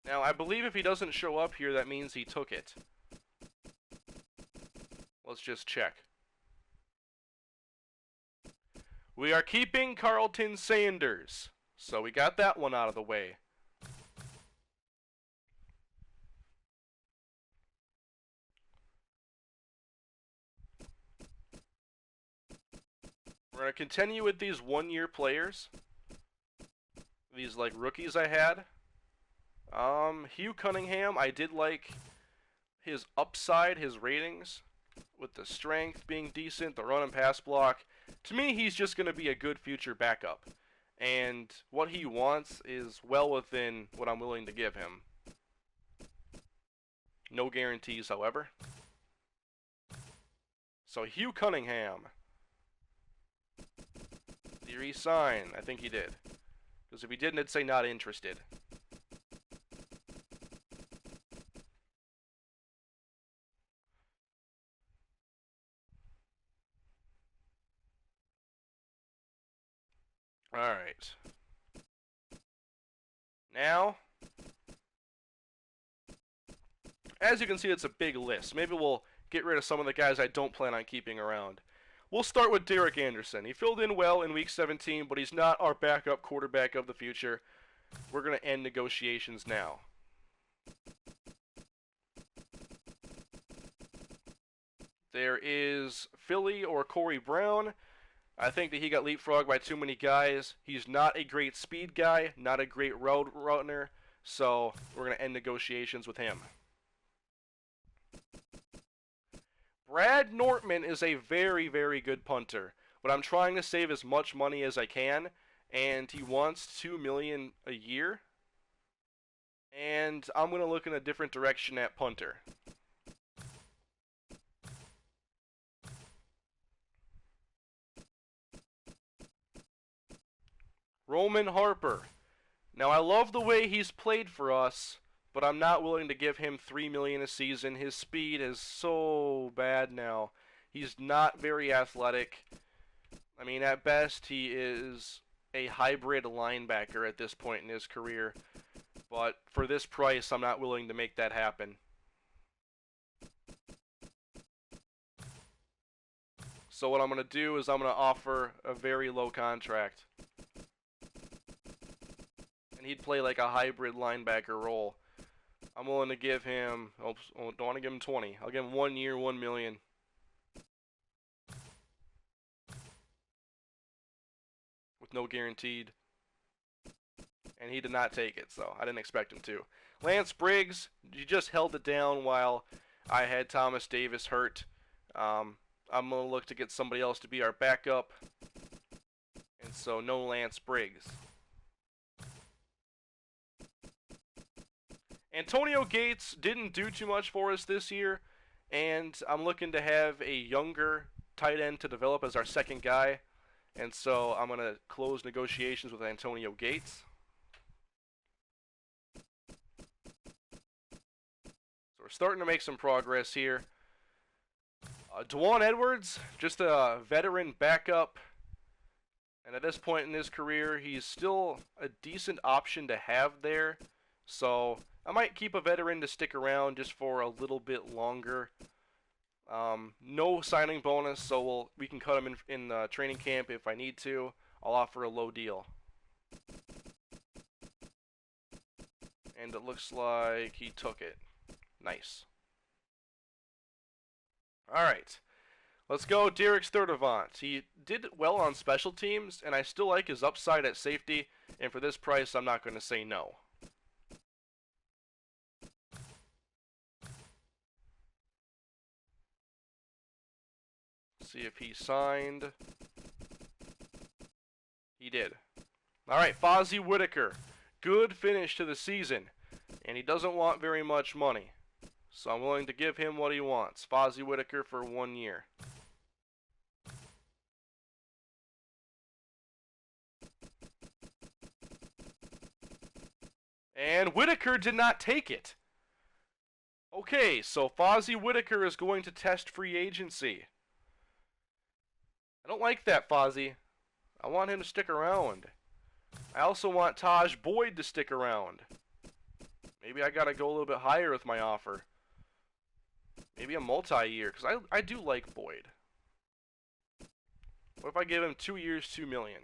Now, I believe if he doesn't show up here, that means he took it. Let's just check. We are keeping Carlton Sanders. So we got that one out of the way. We're going to continue with these one-year players. These, like, rookies I had. Hugh Cunningham, I did like his upside, his ratings, with the strength being decent, the run and pass block. To me, he's just going to be a good future backup. And what he wants is well within what I'm willing to give him. No guarantees, however. So Hugh Cunningham. Did he re-sign? I think he did. Because if he didn't, it'd say not interested. Alright. Now, as you can see, it's a big list. Maybe we'll get rid of some of the guys I don't plan on keeping around. We'll start with Derek Anderson. He filled in well in Week 17, but he's not our backup quarterback of the future. We're going to end negotiations now. There is Philly or Corey Brown. I think that he got leapfrogged by too many guys. He's not a great speed guy, not a great road runner, so we're going to end negotiations with him. Brad Nortman is a very, very good punter, but I'm trying to save as much money as I can, and he wants $2 million a year, and I'm going to look in a different direction at punter. Roman Harper. Now, I love the way he's played for us, but I'm not willing to give him $3 million a season. His speed is so bad now. He's not very athletic. I mean, at best, he is a hybrid linebacker at this point in his career. But for this price, I'm not willing to make that happen. So what I'm going to do is I'm going to offer a very low contract. And he'd play like a hybrid linebacker role. I'm willing to give him, don't want to give him 20. I'll give him 1 year, $1 million. With no guaranteed. And he did not take it, so I didn't expect him to. Lance Briggs, you just held it down while I had Thomas Davis hurt. I'm going to look to get somebody else to be our backup. And so no Lance Briggs. Antonio Gates didn't do too much for us this year, and I'm looking to have a younger tight end to develop as our second guy. And so I'm going to close negotiations with Antonio Gates. So we're starting to make some progress here. Dwan Edwards, just a veteran backup. And at this point in his career, he's still a decent option to have there. So I might keep a veteran to stick around just for a little bit longer. No signing bonus, so we can cut him in training camp if I need to. I'll offer a low deal. And it looks like he took it. Nice. Alright. Let's go Derek Sturdivant. He did well on special teams, and I still like his upside at safety. And for this price, I'm not going to say no. See if he signed. He did. Alright, Fozzie Whitaker. Good finish to the season. And he doesn't want very much money. So I'm willing to give him what he wants. Fozzie Whitaker for 1 year. And Whitaker did not take it. Okay, so Fozzie Whitaker is going to test free agency. I don't like that, Fozzie. I want him to stick around. I also want Taj Boyd to stick around. Maybe I gotta go a little bit higher with my offer. Maybe a multi-year, because I do like Boyd. What if I give him 2 years, $2 million?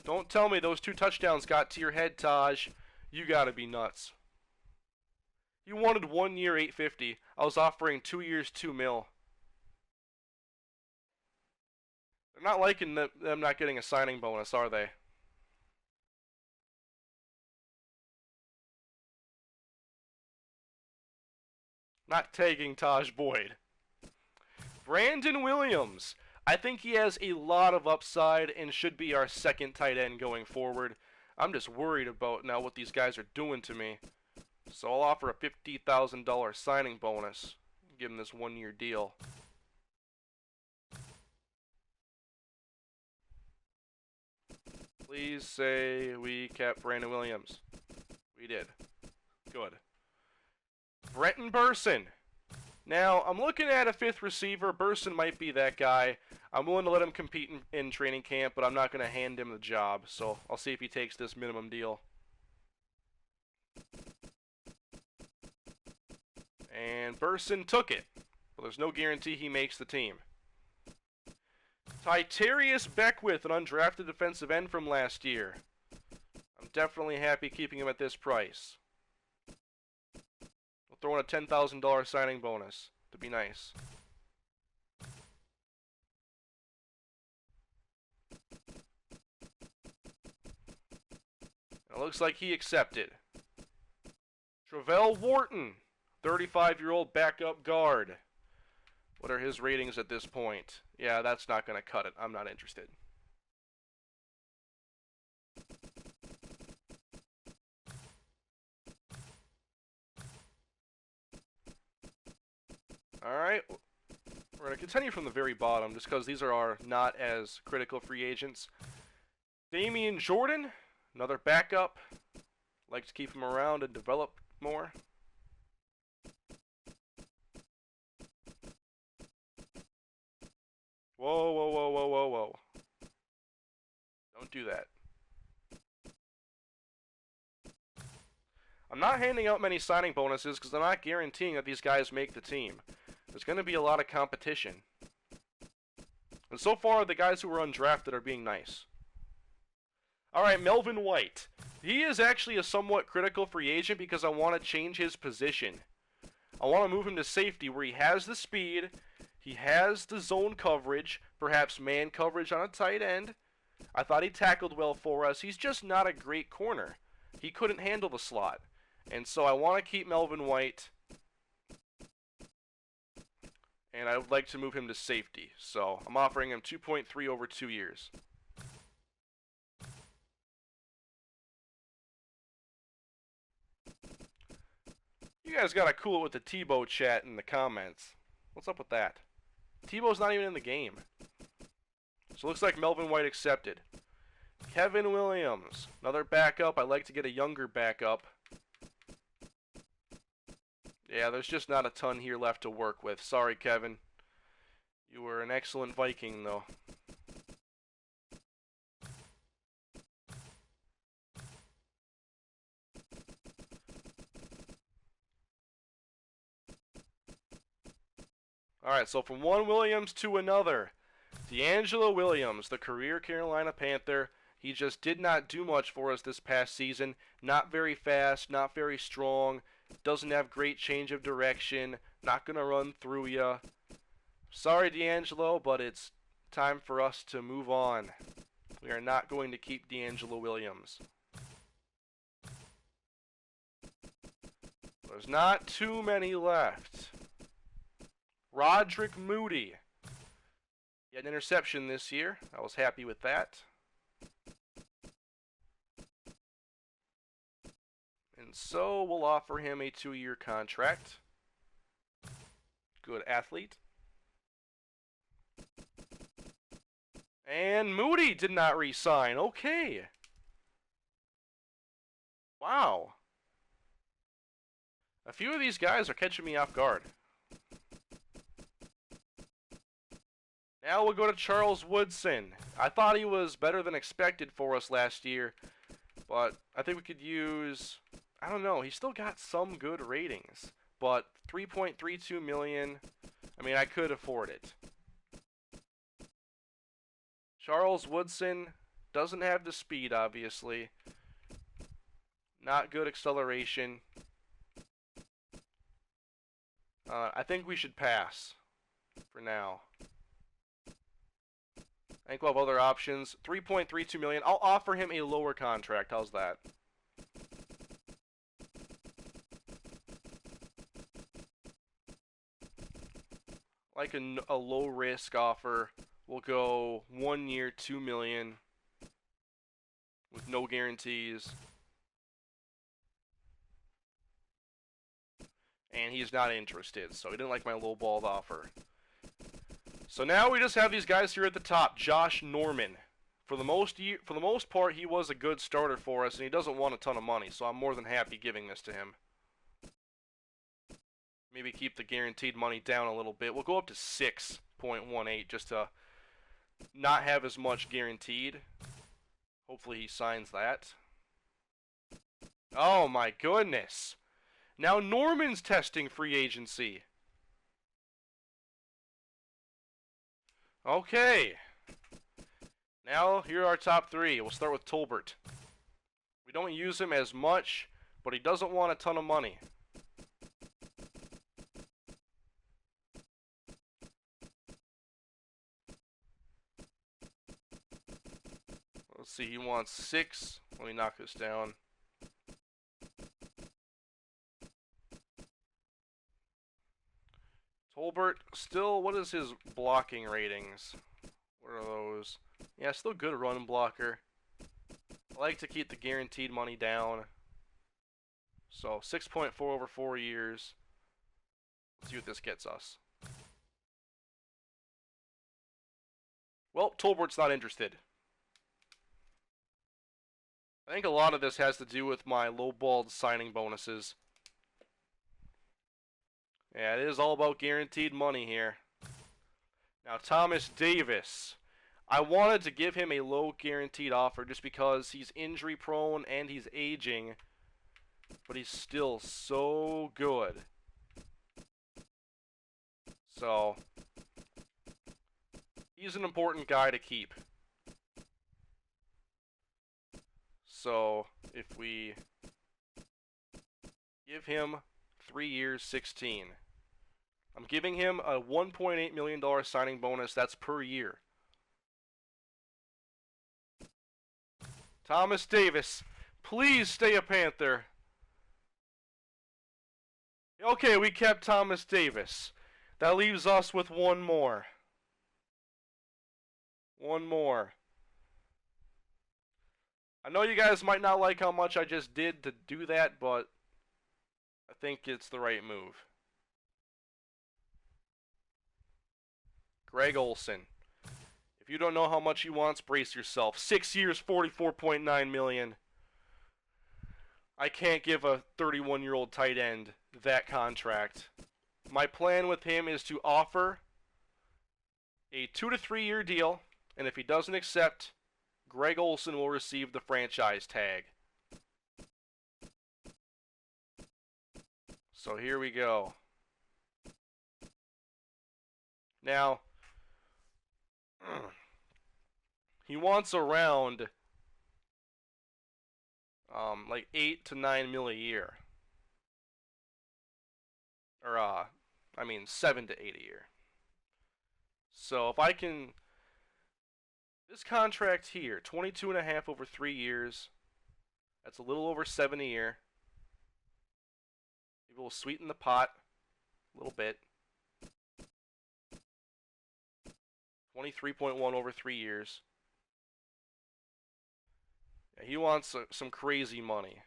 Don't tell me those 2 touchdowns got to your head, Taj. You gotta be nuts. You wanted 1 year, $850. I was offering 2 years, $2 million. They're not liking them not getting a signing bonus, are they? Not taking Taj Boyd. Brandon Williams. I think he has a lot of upside and should be our second tight end going forward. I'm just worried about now what these guys are doing to me. So I'll offer a $50,000 signing bonus. Give him this 1 year deal. Please say we kept Brandon Williams. We did. Good. Brenton Burson. Now, I'm looking at a 5th receiver. Burson might be that guy. I'm willing to let him compete in training camp, but I'm not going to hand him the job. So I'll see if he takes this minimum deal. And Burson took it. But there's no guarantee he makes the team. Titarius Beckwith, an undrafted defensive end from last year. I'm definitely happy keeping him at this price. We'll throw in a $10,000 signing bonus to be nice. It looks like he accepted. Travell Wharton, 35-year-old backup guard. What are his ratings at this point? Yeah, that's not going to cut it. I'm not interested. Alright, we're going to continue from the very bottom just because these are our not as critical free agents. Damian Jordan, another backup. Like to keep him around and develop more. Whoa, whoa, whoa, whoa, whoa, whoa. Don't do that. I'm not handing out many signing bonuses because I'm not guaranteeing that these guys make the team. There's going to be a lot of competition. And so far, the guys who were undrafted are being nice. Alright, Melvin White. He is actually a somewhat critical free agent because I want to change his position. I want to move him to safety where he has the speed, he has the zone coverage, perhaps man coverage on a tight end. I thought he tackled well for us. He's just not a great corner. He couldn't handle the slot. And so I want to keep Melvin White, and I would like to move him to safety. So I'm offering him 2.3 over 2 years. You guys gotta cool it with the Tebow chat in the comments. What's up with that? Tebow's not even in the game. So it looks like Melvin White accepted. Kevin Williams, another backup. I like to get a younger backup. Yeah, there's just not a ton here left to work with. Sorry, Kevin. You were an excellent Viking, though. Alright, so from one Williams to another. D'Angelo Williams, the career Carolina Panther. He just did not do much for us this past season. Not very fast, not very strong. Doesn't have great change of direction. Not going to run through ya. Sorry, D'Angelo, but it's time for us to move on. We are not going to keep D'Angelo Williams. There's not too many left. Roderick Moody. He had an interception this year. I was happy with that. And so we'll offer him a 2-year contract. Good athlete. And Moody did not re-sign. Okay. Wow. A few of these guys are catching me off guard. Now we'll go to Charles Woodson. I thought he was better than expected for us last year, but I think we could use, I don't know, he still got some good ratings, but 3.32 million, I mean, I could afford it. Charles Woodson doesn't have the speed, obviously. Not good acceleration. I think we should pass for now. I think we'll have other options. 3.32 million. I'll offer him a lower contract. How's that? Like a low risk offer. We'll go 1 year, 2 million with no guarantees. And he's not interested, so he didn't like my lowballed offer. So now we just have these guys here at the top. Josh Norman. For the most part, he was a good starter for us, and he doesn't want a ton of money, so I'm more than happy giving this to him. Maybe keep the guaranteed money down a little bit. We'll go up to 6.18 just to not have as much guaranteed. Hopefully he signs that. Oh my goodness. Now Norman's testing free agency. Okay. Now, here are our top 3. We'll start with Tolbert. We don't use him as much, but he doesn't want a ton of money. Let's see, he wants 6. Let me knock this down. Tolbert, still, what is his blocking ratings? What are those? Yeah, still good run blocker. I like to keep the guaranteed money down. So, 6.4 over 4 years. Let's see what this gets us. Well, Tolbert's not interested. I think a lot of this has to do with my lowballed signing bonuses. Yeah, it is all about guaranteed money here. Now, Thomas Davis. I wanted to give him a low guaranteed offer just because he's injury prone and he's aging. But he's still so good. So, he's an important guy to keep. So, if we give him 3 years, 16. I'm giving him a $1.8 million signing bonus. That's per year. Thomas Davis, please stay a Panther. Okay, we kept Thomas Davis. That leaves us with one more. One more. I know you guys might not like how much I just did to do that, but I think it's the right move. Greg Olsen. If you don't know how much he wants, brace yourself. 6 years, $44.9 million. I can't give a 31-year-old tight end that contract. My plan with him is to offer a 2 to 3 year deal, and if he doesn't accept, Greg Olsen will receive the franchise tag. So here we go. Now, he wants around like 8 to 9 mil a year. Or 7 to 8 a year. So if I can, this contract here, 22 and a half over 3 years, that's a little over 7 a year. Maybe we'll sweeten the pot a little bit. 23.1 over 3 years. Yeah, he wants some crazy money.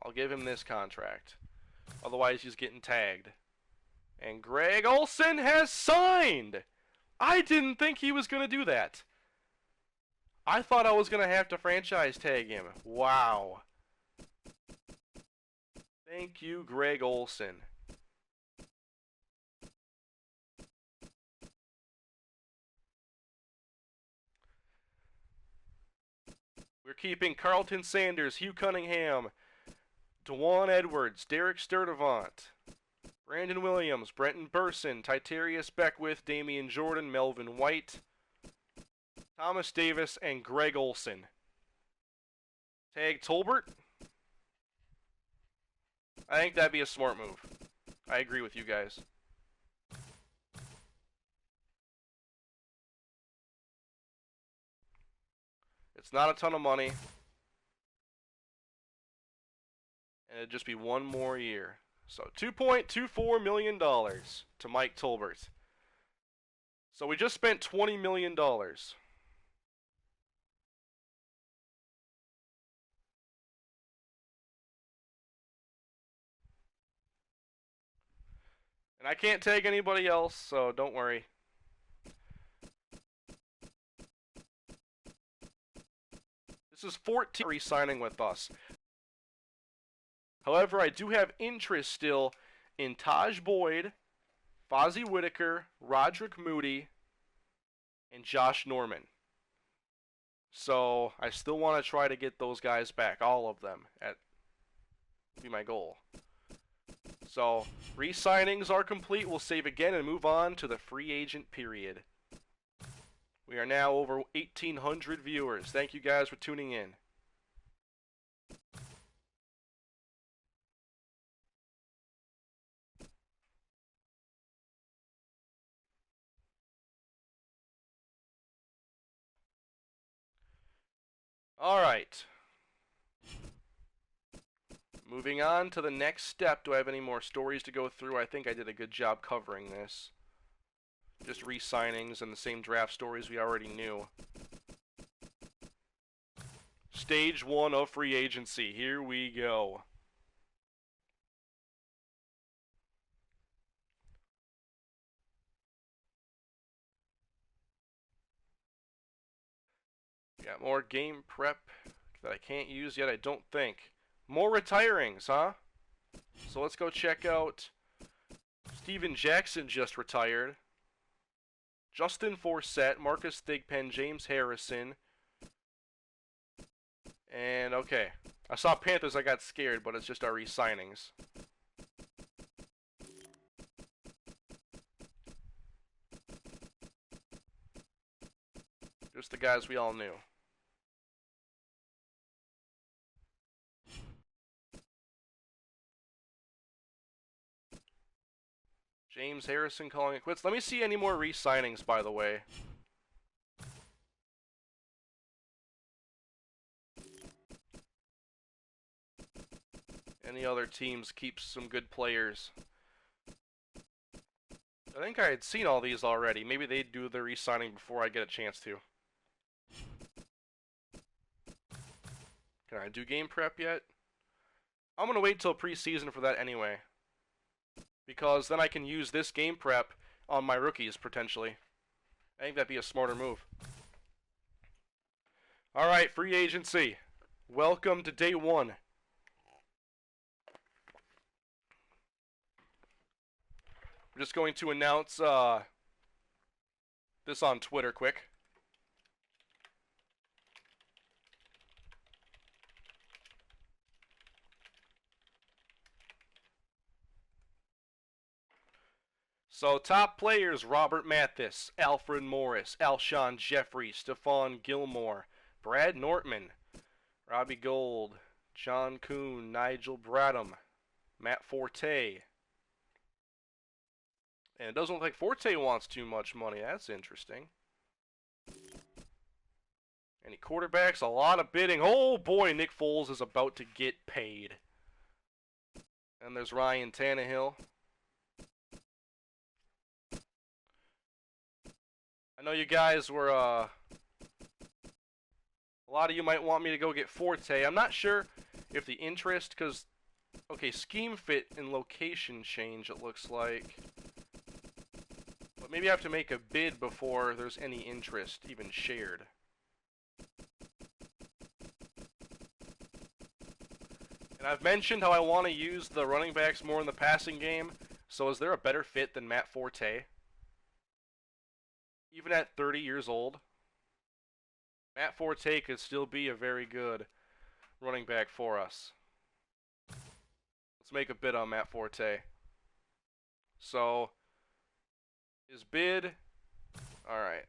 I'll give him this contract. Otherwise, he's getting tagged. And Greg Olsen has signed! I didn't think he was going to do that. I thought I was going to have to franchise tag him. Wow. Thank you, Greg Olsen. We're keeping Carlton Sanders, Hugh Cunningham, Dewan Edwards, Derek Sturdivant, Brandon Williams, Brenton Burson, Titarius Beckwith, Damian Jordan, Melvin White, Thomas Davis, and Greg Olsen. Tag Tolbert? I think that'd be a smart move. I agree with you guys. It's not a ton of money. And it'd just be one more year. So $2.24 million to Mike Tolbert. So we just spent $20 million. And I can't tag anybody else, so don't worry. This is 14 re-signing with us. However, I do have interest still in Taj Boyd, Fozzie Whitaker, Roderick Moody, and Josh Norman. So I still want to try to get those guys back, all of them. That would be my goal. So re-signings are complete. We'll save again and move on to the free agent period. We are now over 1,800 viewers. Thank you guys for tuning in. All right. Moving on to the next step. Do I have any more stories to go through? I think I did a good job covering this. Just re-signings and the same draft stories we already knew. Stage 1 of free agency. Here we go. Got more game prep that I can't use yet, I don't think. More retirings, huh? So let's go check out Steven Jackson just retired. Justin Forsett, Marcus Thigpen, James Harrison. And okay. I saw Panthers, I got scared, but it's just our re-signings. Just the guys we all knew. James Harrison calling it quits. Let me see any more re-signings, by the way. any other teams keep some good players. I think I had seen all these already. Maybe they do the re-signing before I get a chance to. Can I do game prep yet? I'm going to wait till preseason for that anyway. Because then I can use this game prep on my rookies, potentially. I think that'd be a smarter move. Alright, free agency. Welcome to day 1. We're just going to announce this on Twitter quick. So, top players: Robert Mathis, Alfred Morris, Alshon Jeffrey, Stephon Gilmore, Brad Nortman, Robbie Gould, John Kuhn, Nigel Bradham, Matt Forte. And it doesn't look like Forte wants too much money. That's interesting. Any quarterbacks? A lot of bidding. Oh boy, Nick Foles is about to get paid. And there's Ryan Tannehill. I know you guys were, a lot of you might want me to go get Forte. I'm not sure if the interest, because, okay, scheme fit and location change, it looks like. But maybe I have to make a bid before there's any interest even shared. And I've mentioned how I want to use the running backs more in the passing game. So is there a better fit than Matt Forte? Even at 30 years old, Matt Forte could still be a very good running back for us. Let's make a bid on Matt Forte. So, his bid, alright.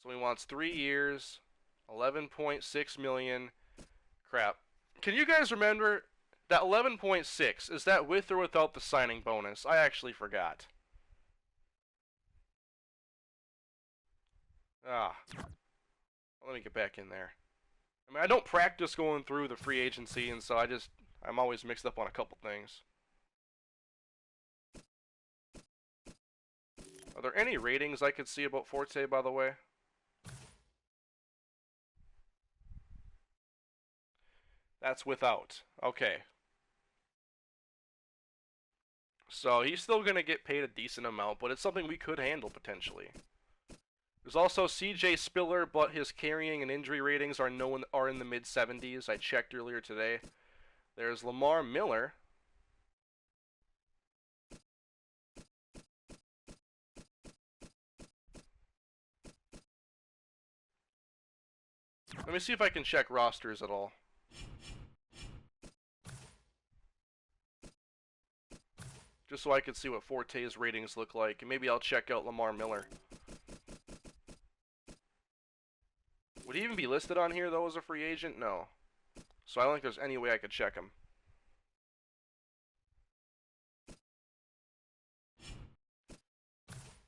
So he wants 3 years, 11.6 million. Crap. Can you guys remember that 11.6? Is that with or without the signing bonus? I actually forgot. Let me get back in there. I mean, I don't practice going through the free agency, and so I'm always mixed up on a couple things. Are there any ratings I could see about Forte, by the way? That's without. Okay. So he's still going to get paid a decent amount, but it's something we could handle potentially. There's also CJ Spiller, but his carrying and injury ratings are in the mid-70s. I checked earlier today. There's Lamar Miller. Let me see if I can check rosters at all. Just so I can see what Forte's ratings look like. And maybe I'll check out Lamar Miller. Would he even be listed on here, though, as a free agent? No. So I don't think there's any way I could check him.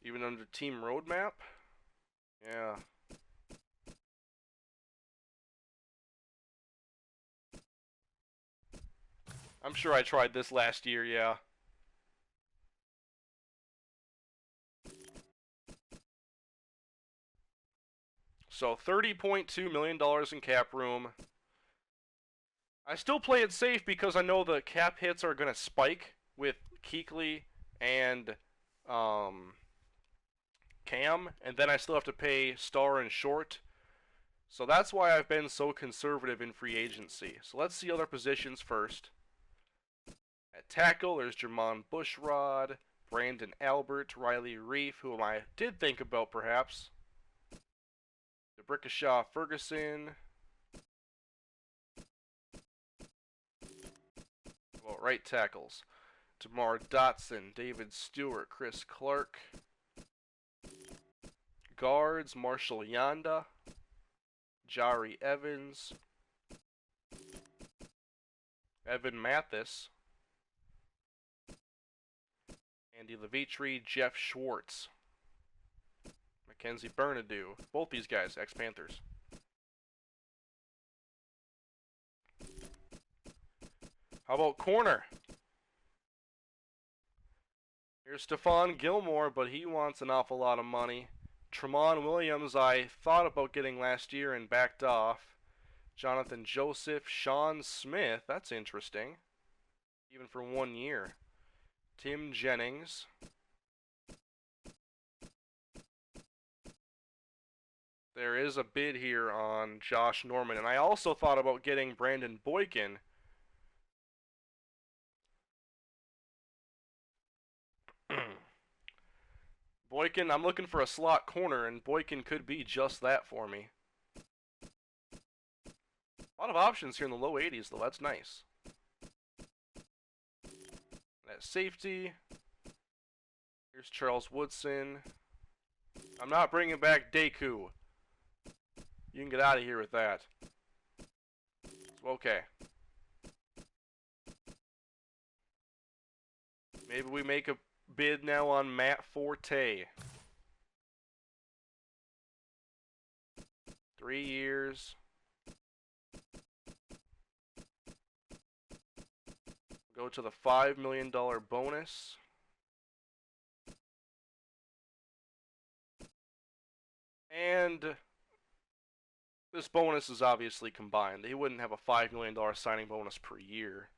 Even under team roadmap? Yeah. I'm sure I tried this last year, yeah. So $30.2 million in cap room. I still play it safe because I know the cap hits are going to spike with Kuechly and Cam, and then I still have to pay Star and Short. So that's why I've been so conservative in free agency. So let's see other positions first. At tackle, there's Jermon Bushrod, Brandon Albert, Riley Reef, whom I did think about perhaps. Brickashaw Ferguson. Well, right tackles: Tamar Dotson, David Stewart, Chris Clark. Guards: Marshall Yanda, Jari Evans, Evan Mathis, Andy Levitri, Jeff Schwartz, Mackenzie Bernadou. Both these guys, ex-Panthers. How about corner? Here's Stephon Gilmore, but he wants an awful lot of money. Tramon Williams, I thought about getting last year and backed off. Jonathan Joseph, Sean Smith, that's interesting. Even for 1 year. Tim Jennings. There is a bid here on Josh Norman, and I also thought about getting Brandon Boykin. Boykin, I'm looking for a slot corner, and Boykin could be just that for me. A lot of options here in the low 80s, though. That's nice. That safety. Here's Charles Woodson. I'm not bringing back Deku. You can get out of here with that. Okay. Maybe we make a bid now on Matt Forte. 3 years. Go to the $5 million bonus. And this bonus is obviously combined. They wouldn't have a $5 million signing bonus per year.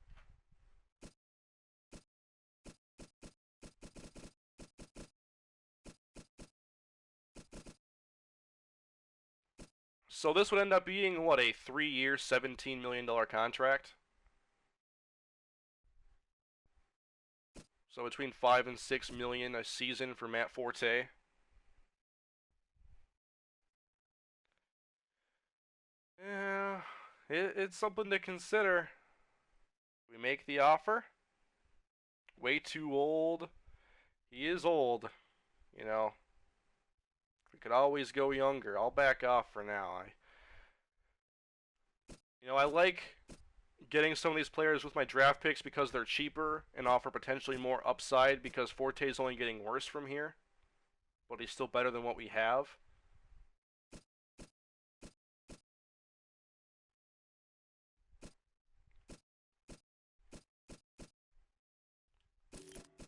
So this would end up being, what, a 3-year, $17 million contract? So between 5 and 6 million a season for Matt Forte. Yeah, it's something to consider. We make the offer. Way too old. He is old, you know. We could always go younger. I'll back off for now. I like getting some of these players with my draft picks because they're cheaper and offer potentially more upside because Forte's only getting worse from here. But he's still better than what we have.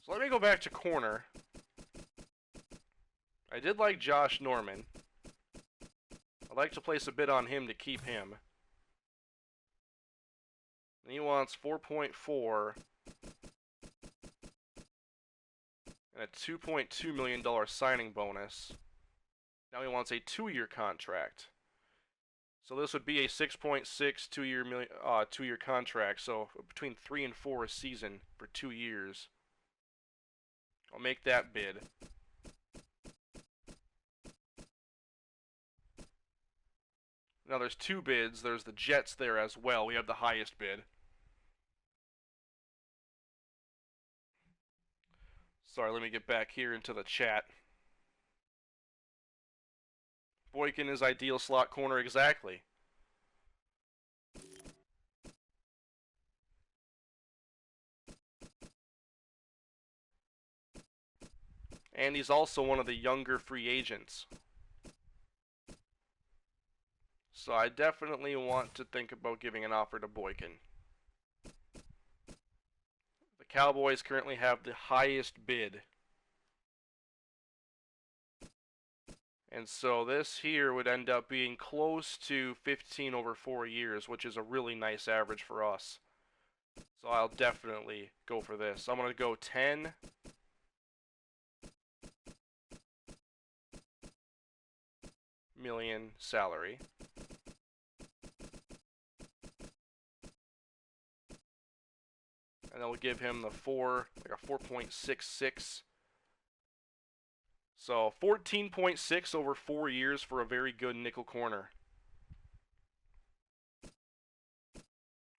So let me go back to corner. I did like Josh Norman. I'd like to place a bid on him to keep him. And he wants 4.4 and a $2.2 million signing bonus. Now he wants a 2-year contract. So this would be a 6.6 2-year contract. So between 3 and 4 a season for 2 years. I'll make that bid. Now there's 2 bids. There's the Jets there as well. We have the highest bid. Sorry, let me get back here into the chat. Boykin is ideal slot corner, exactly. And he's also one of the younger free agents. So I definitely want to think about giving an offer to Boykin. The Cowboys currently have the highest bid. And so this here would end up being close to 15 over 4 years, which is a really nice average for us. So I'll definitely go for this. I'm going to go 10. Million salary. And then we'll give him the like a 4.66. So 14.6 over 4 years for a very good nickel corner.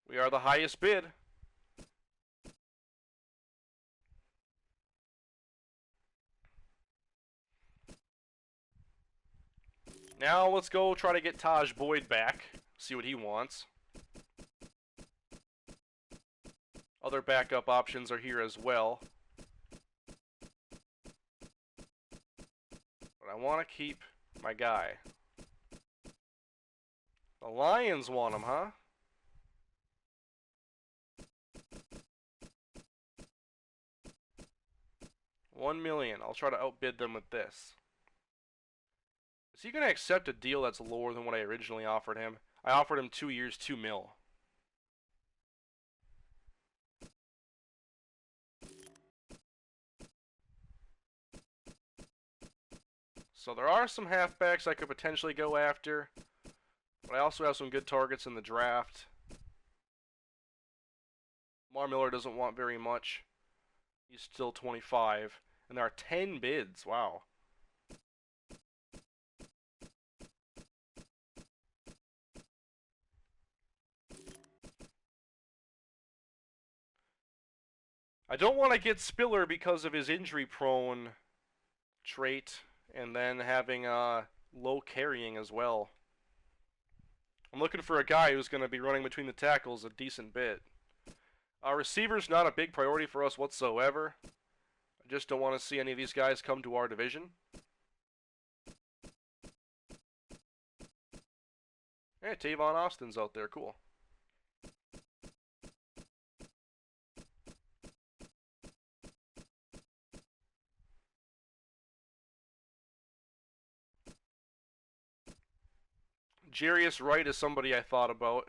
We are the highest bid. Now let's go try to get Taj Boyd back. See what he wants. Other backup options are here as well. But I want to keep my guy. The Lions want him, huh? 1 million. I'll try to outbid them with this. Is he going to accept a deal that's lower than what I originally offered him? I offered him 2 years, 2 mil. So there are some halfbacks I could potentially go after, but I also have some good targets in the draft. Lamar Miller doesn't want very much. He's still 25, and there are 10 bids. Wow. I don't want to get Spiller because of his injury-prone trait, and then having low carrying as well. I'm looking for a guy who's going to be running between the tackles a decent bit. Receiver's not a big priority for us whatsoever. I just don't want to see any of these guys come to our division. Hey, Tavon Austin's out there. Cool. Jarius Wright is somebody I thought about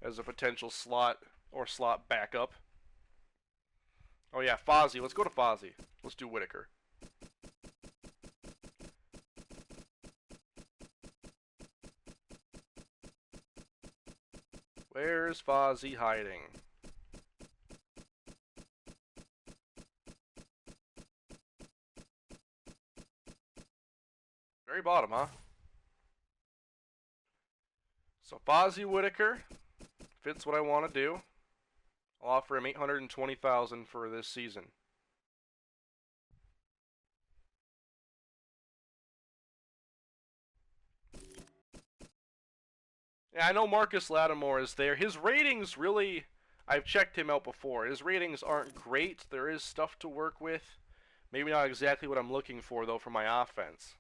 as a potential slot or slot backup. Oh yeah, Fozzie. Let's go to Fozzie. Let's do Whitaker. Where's Fozzie hiding? Very bottom, huh? So Fozzie Whitaker fits what I want to do. I'll offer him $820,000 for this season. Yeah, I know Marcus Lattimore is there. His ratings really, I've checked him out before. His ratings aren't great. There is stuff to work with. Maybe not exactly what I'm looking for, though, for my offense.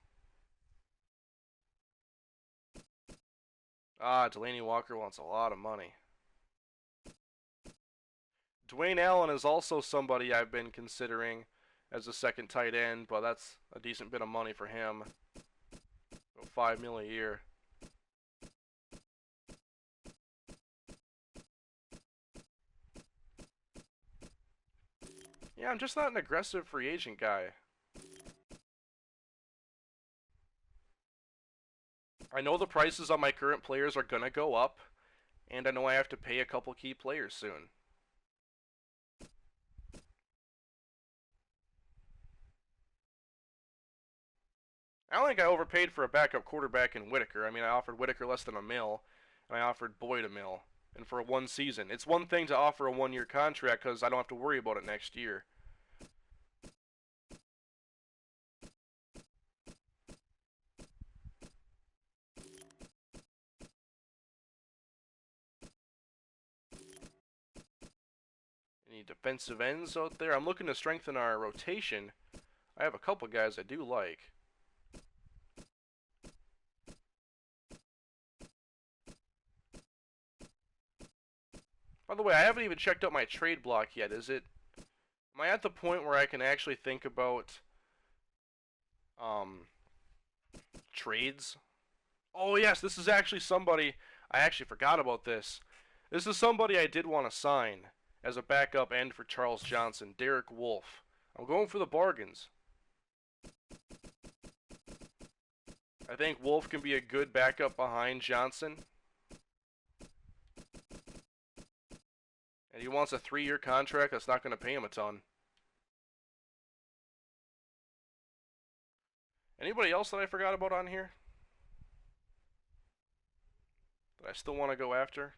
Delaney Walker wants a lot of money. Dwayne Allen is also somebody I've been considering as a second tight end, but that's a decent bit of money for him. About $5 million a year. Yeah, I'm just not an aggressive free agent guy. I know the prices on my current players are gonna go up, and I know I have to pay a couple key players soon. I don't think I overpaid for a backup quarterback in Whitaker. I mean, I offered Whitaker less than $1 million, and I offered Boyd $1 million, and for 1 season. It's one thing to offer a 1-year contract because I don't have to worry about it next year. Any defensive ends out there? I'm looking to strengthen our rotation. I have a couple guys I do like. By the way, I haven't even checked out my trade block yet. Am I at the point where I can actually think about trades? Oh yes, this is actually somebody I actually forgot about this. This is somebody I did want to sign as a backup end for Charles Johnson, Derek Wolfe. I'm going for the bargains. I think Wolfe can be a good backup behind Johnson. And he wants a 3-year contract that's not going to pay him a ton. Anybody else that I forgot about on here? That I still want to go after?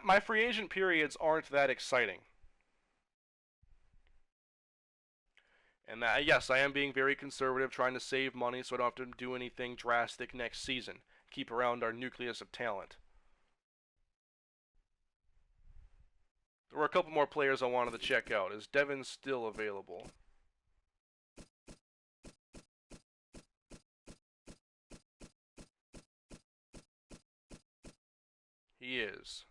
My free agent periods aren't that exciting. And yes, I am being very conservative, trying to save money so I don't have to do anything drastic next season. Keep around our nucleus of talent. There were a couple more players I wanted to check out. Is Devin still available? He is.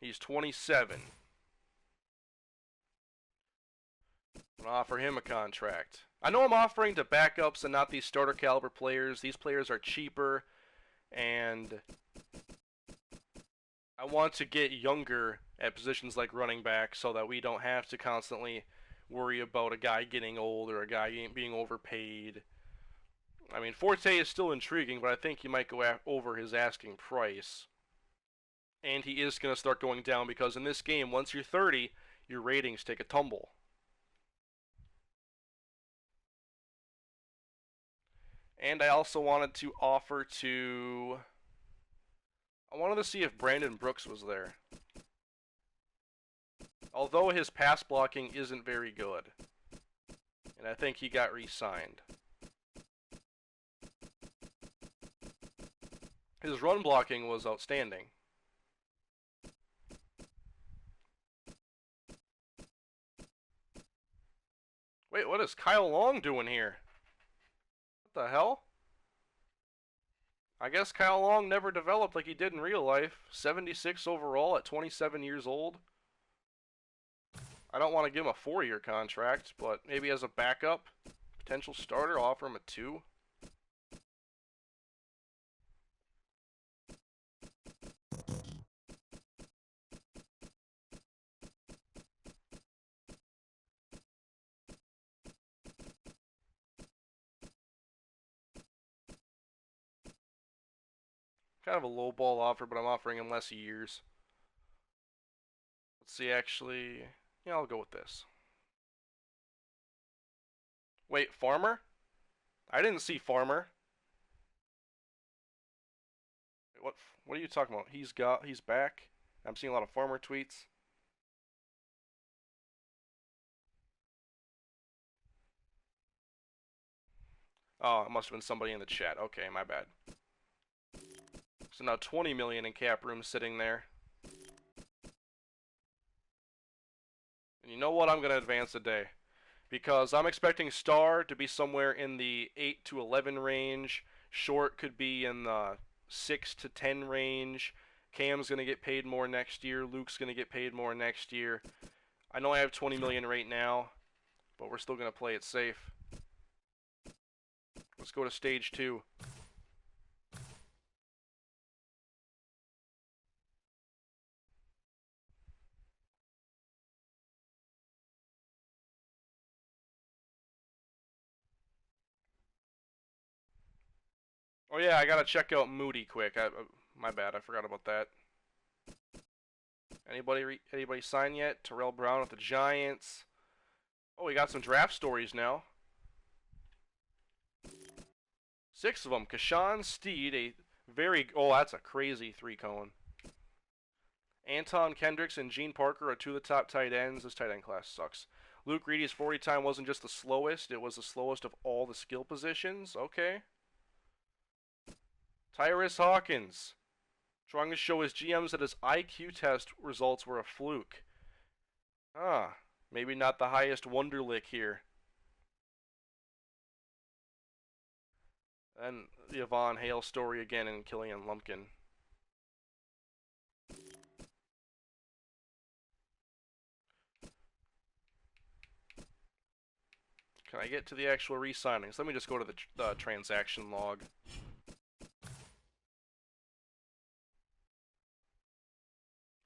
He's 27. I'm gonna offer him a contract. I know I'm offering to backups and not these starter caliber players. These players are cheaper, and I want to get younger at positions like running back so that we don't have to constantly worry about a guy getting old or a guy being overpaid. I mean, Forte is still intriguing, but I think he might go over his asking price. And he is going to start going down because in this game, once you're 30, your ratings take a tumble. And I also wanted to offer to... I wanted to see if Brandon Brooks was there. Although his pass blocking isn't very good. And I think he got re-signed. His run blocking was outstanding. Wait, what is Kyle Long doing here? What the hell? I guess Kyle Long never developed like he did in real life. 76 overall at 27 years old. I don't want to give him a 4-year contract, but maybe as a backup, potential starter, I'll offer him a 2. Kind of a low ball offer, but I'm offering him less years. Let's see, actually, yeah, I'll go with this. Wait, Farmer? I didn't see Farmer. What are you talking about? He's back. I'm seeing a lot of Farmer tweets. Oh, it must have been somebody in the chat. Okay, my bad. So now 20 million in cap room sitting there. And you know what? I'm going to advance a day. Because I'm expecting Star to be somewhere in the 8 to 11 range. Short could be in the 6 to 10 range. Cam's going to get paid more next year. Luke's going to get paid more next year. I know I have 20 million right now, but we're still going to play it safe. Let's go to stage 2. Oh yeah, I gotta check out Moody quick. My bad, I forgot about that. Anybody sign yet? Terrell Brown with the Giants. Oh, we got some draft stories now. 6 of them. Kashawn Steed, that's a crazy 3-cone. Anton Kendricks and Gene Parker are 2 of the top tight ends. This tight end class sucks. Luke Reedy's 40 time wasn't just the slowest, it was the slowest of all the skill positions. Okay. Tyrus Hawkins, trying to show his GMs that his IQ test results were a fluke. Maybe not the highest Wonderlick here. And the Yvonne Hale story again and Killian Lumpkin. Can I get to the actual re-signings? Let me just go to the transaction log.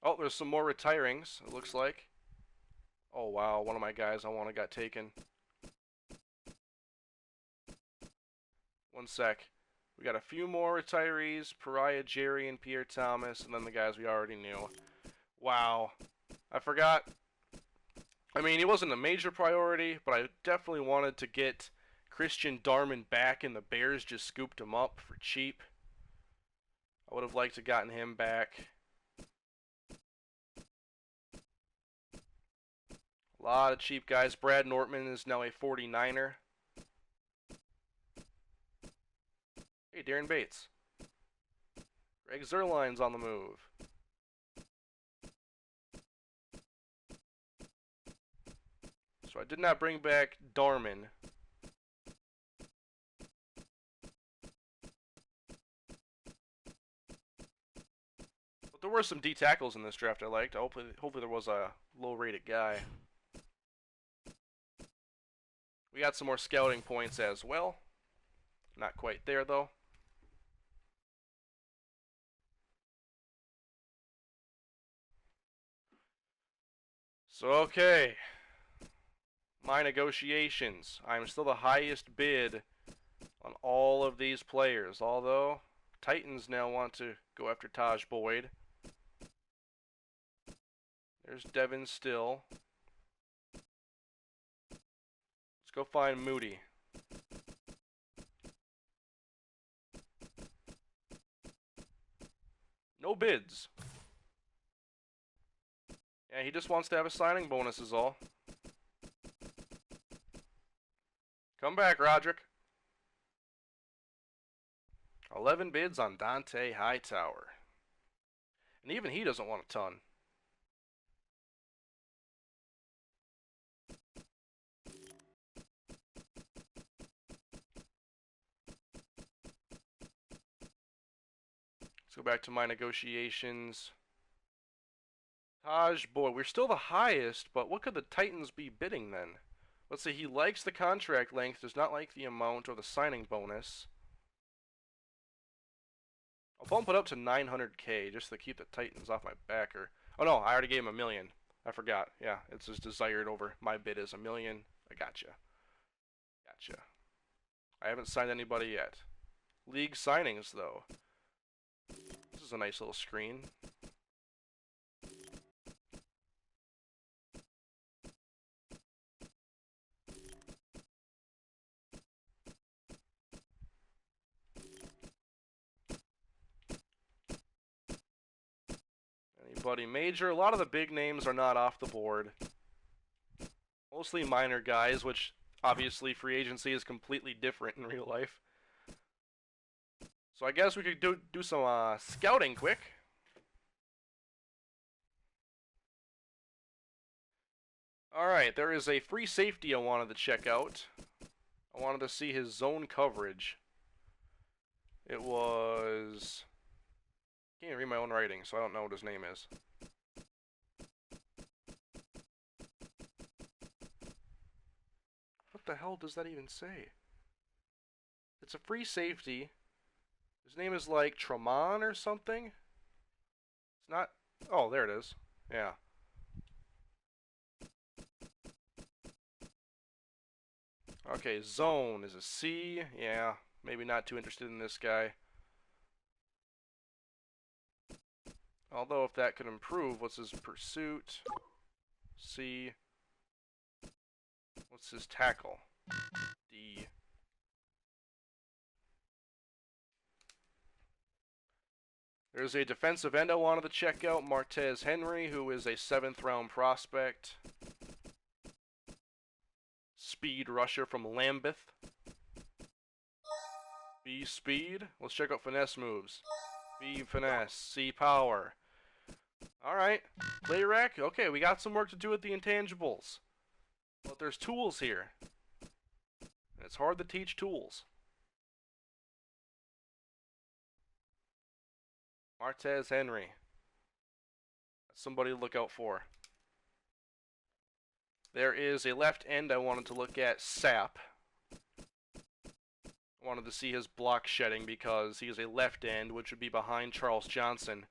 Oh, there's some more retirings, it looks like. Oh, wow, one of my guys I wanted got taken. One sec. We got a few more retirees, Pariah, Jerry, and Pierre Thomas, and then the guys we already knew. Wow. I forgot. I mean, he wasn't a major priority, but I definitely wanted to get Christian Darman back, and the Bears just scooped him up for cheap. I would have liked to gotten him back. A lot of cheap guys. Brad Nortman is now a 49er. Hey, Darren Bates. Greg Zerline's on the move. So I did not bring back Darman. But there were some D tackles in this draft I liked. Hopefully there was a low-rated guy. We got some more scouting points as well. Not quite there, though. So, okay. My negotiations. I'm still the highest bid on all of these players, although Titans now want to go after Taj Boyd. There's Devin Still. Let's go find Moody. No bids. Yeah, he just wants to have a signing bonus is all. Come back, Roderick. 11 bids on Dante Hightower. And even he doesn't want a ton. Let's go back to my negotiations. Taj Boyd, we're still the highest, but what could the Titans be bidding then? Let's see, he likes the contract length, does not like the amount or the signing bonus. I'll bump it up to 900K just to keep the Titans off my backer. Oh no, I already gave him $1 million. I forgot. Yeah, it's his desired over. My bid is $1 million. I gotcha. Gotcha. I haven't signed anybody yet. League signings, though. This is a nice little screen. Anybody major? A lot of the big names are not off the board. Mostly minor guys, which obviously free agency is completely different in real life. So I guess we could do some scouting quick. Alright, there is a free safety I wanted to check out. I wanted to see his zone coverage. It was... I can't even read my own writing, so I don't know what his name is. What the hell does that even say? It's a free safety. His name is like Tramon or something. It's not... Oh, there it is. Yeah. Okay, zone is a C. Yeah, maybe not too interested in this guy. Although if that could improve, what's his pursuit? C. What's his tackle? D. There's a defensive end I wanted to check out, Martez Henry, who is a 7th round prospect. Speed rusher from Lambeth. B speed. Let's check out finesse moves. B finesse. C power. Alright. Play rack. Okay, we got some work to do with the intangibles. But there's tools here. And it's hard to teach tools. Martez Henry. That's somebody to look out for. There is a left end I wanted to look at, Sap. I wanted to see his block shedding because he is a left end, which would be behind Charles Johnson.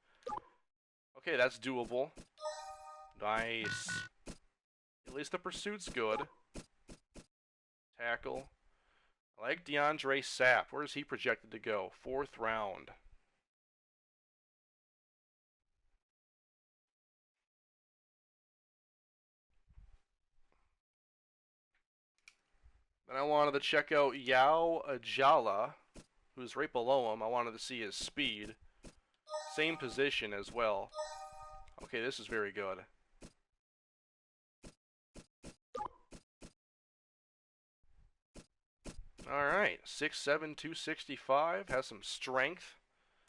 Okay, that's doable. Nice. At least the pursuit's good. Tackle. I like DeAndre Sapp. Where is he projected to go? 4th round. Then I wanted to check out Yao Ajala, who's right below him. I wanted to see his speed. Same position as well. Okay, this is very good. Alright, 6'7", 265. Has some strength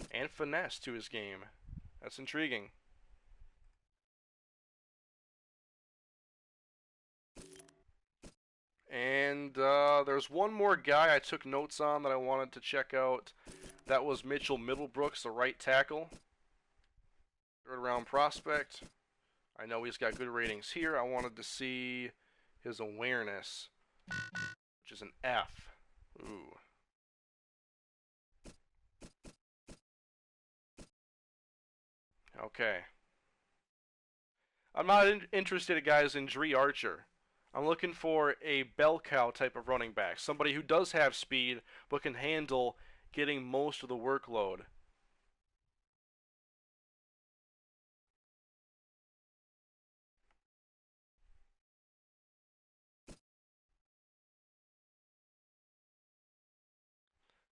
and finesse to his game. That's intriguing. And there's one more guy I took notes on that I wanted to check out. That was Mitchell Middlebrooks, the right tackle. 3rd round prospect. I know he's got good ratings here. I wanted to see his awareness. which is an F. Ooh. Okay. I'm not interested, guys, in Dree Archer. I'm looking for a bell cow type of running back. Somebody who does have speed, but can handle getting most of the workload.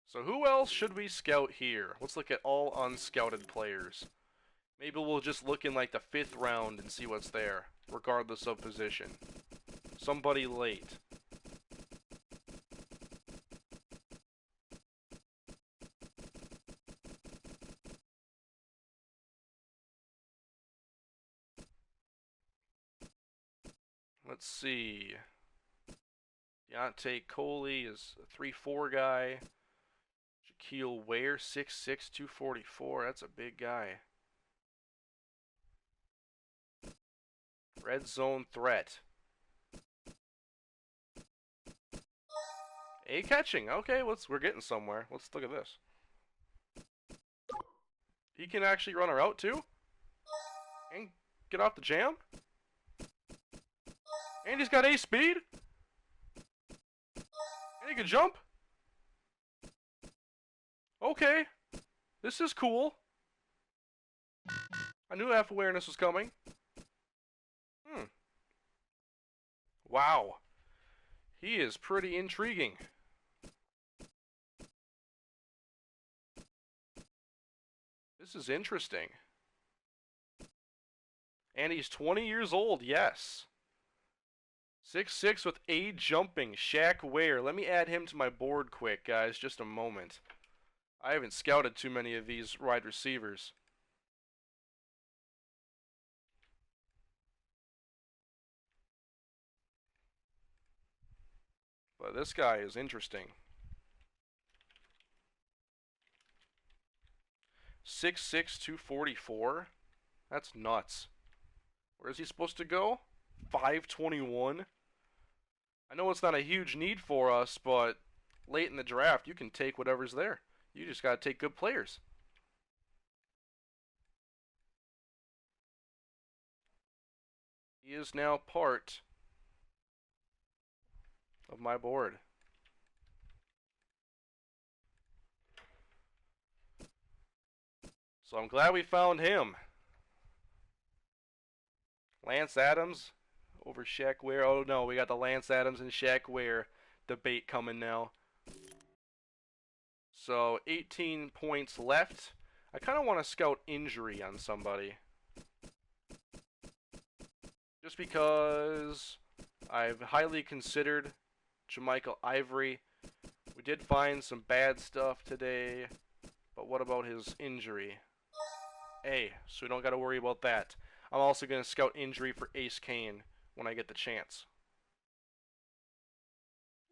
So who else should we scout here? Let's look at all unscouted players. Maybe we'll just look in like the 5th round and see what's there, regardless of position. Somebody late. Let's see. Deontay Coley is a 3-4 guy. Shaquille Ware, 6'6", 244. That's a big guy. Red zone threat. A catching. Okay, we're getting somewhere. Let's look at this. He can actually run a route too? And get off the jam? And he's got A speed? And he can jump? Okay. This is cool. I knew half awareness was coming. Wow. He is pretty intriguing. This is interesting. And he's 20 years old, yes. 6'6" with A jumping, Shaq Ware. Let me add him to my board quick, guys, just a moment. I haven't scouted too many of these wide receivers. But this guy is interesting. 6'6", 244. That's nuts. Where is he supposed to go? 521. I know it's not a huge need for us, but late in the draft, you can take whatever's there. You just got to take good players. He is now part of my board. So I'm glad we found him. Lance Adams over Shaq Ware. Oh no, we got the Lance Adams and Shaq Ware debate coming now. So 18 points left. I kind of want to scout injury on somebody. Just because I've highly considered Jermichael Ivory. We did find some bad stuff today, but what about his injury? A, so we don't got to worry about that. I'm also going to scout injury for Ace Kane when I get the chance.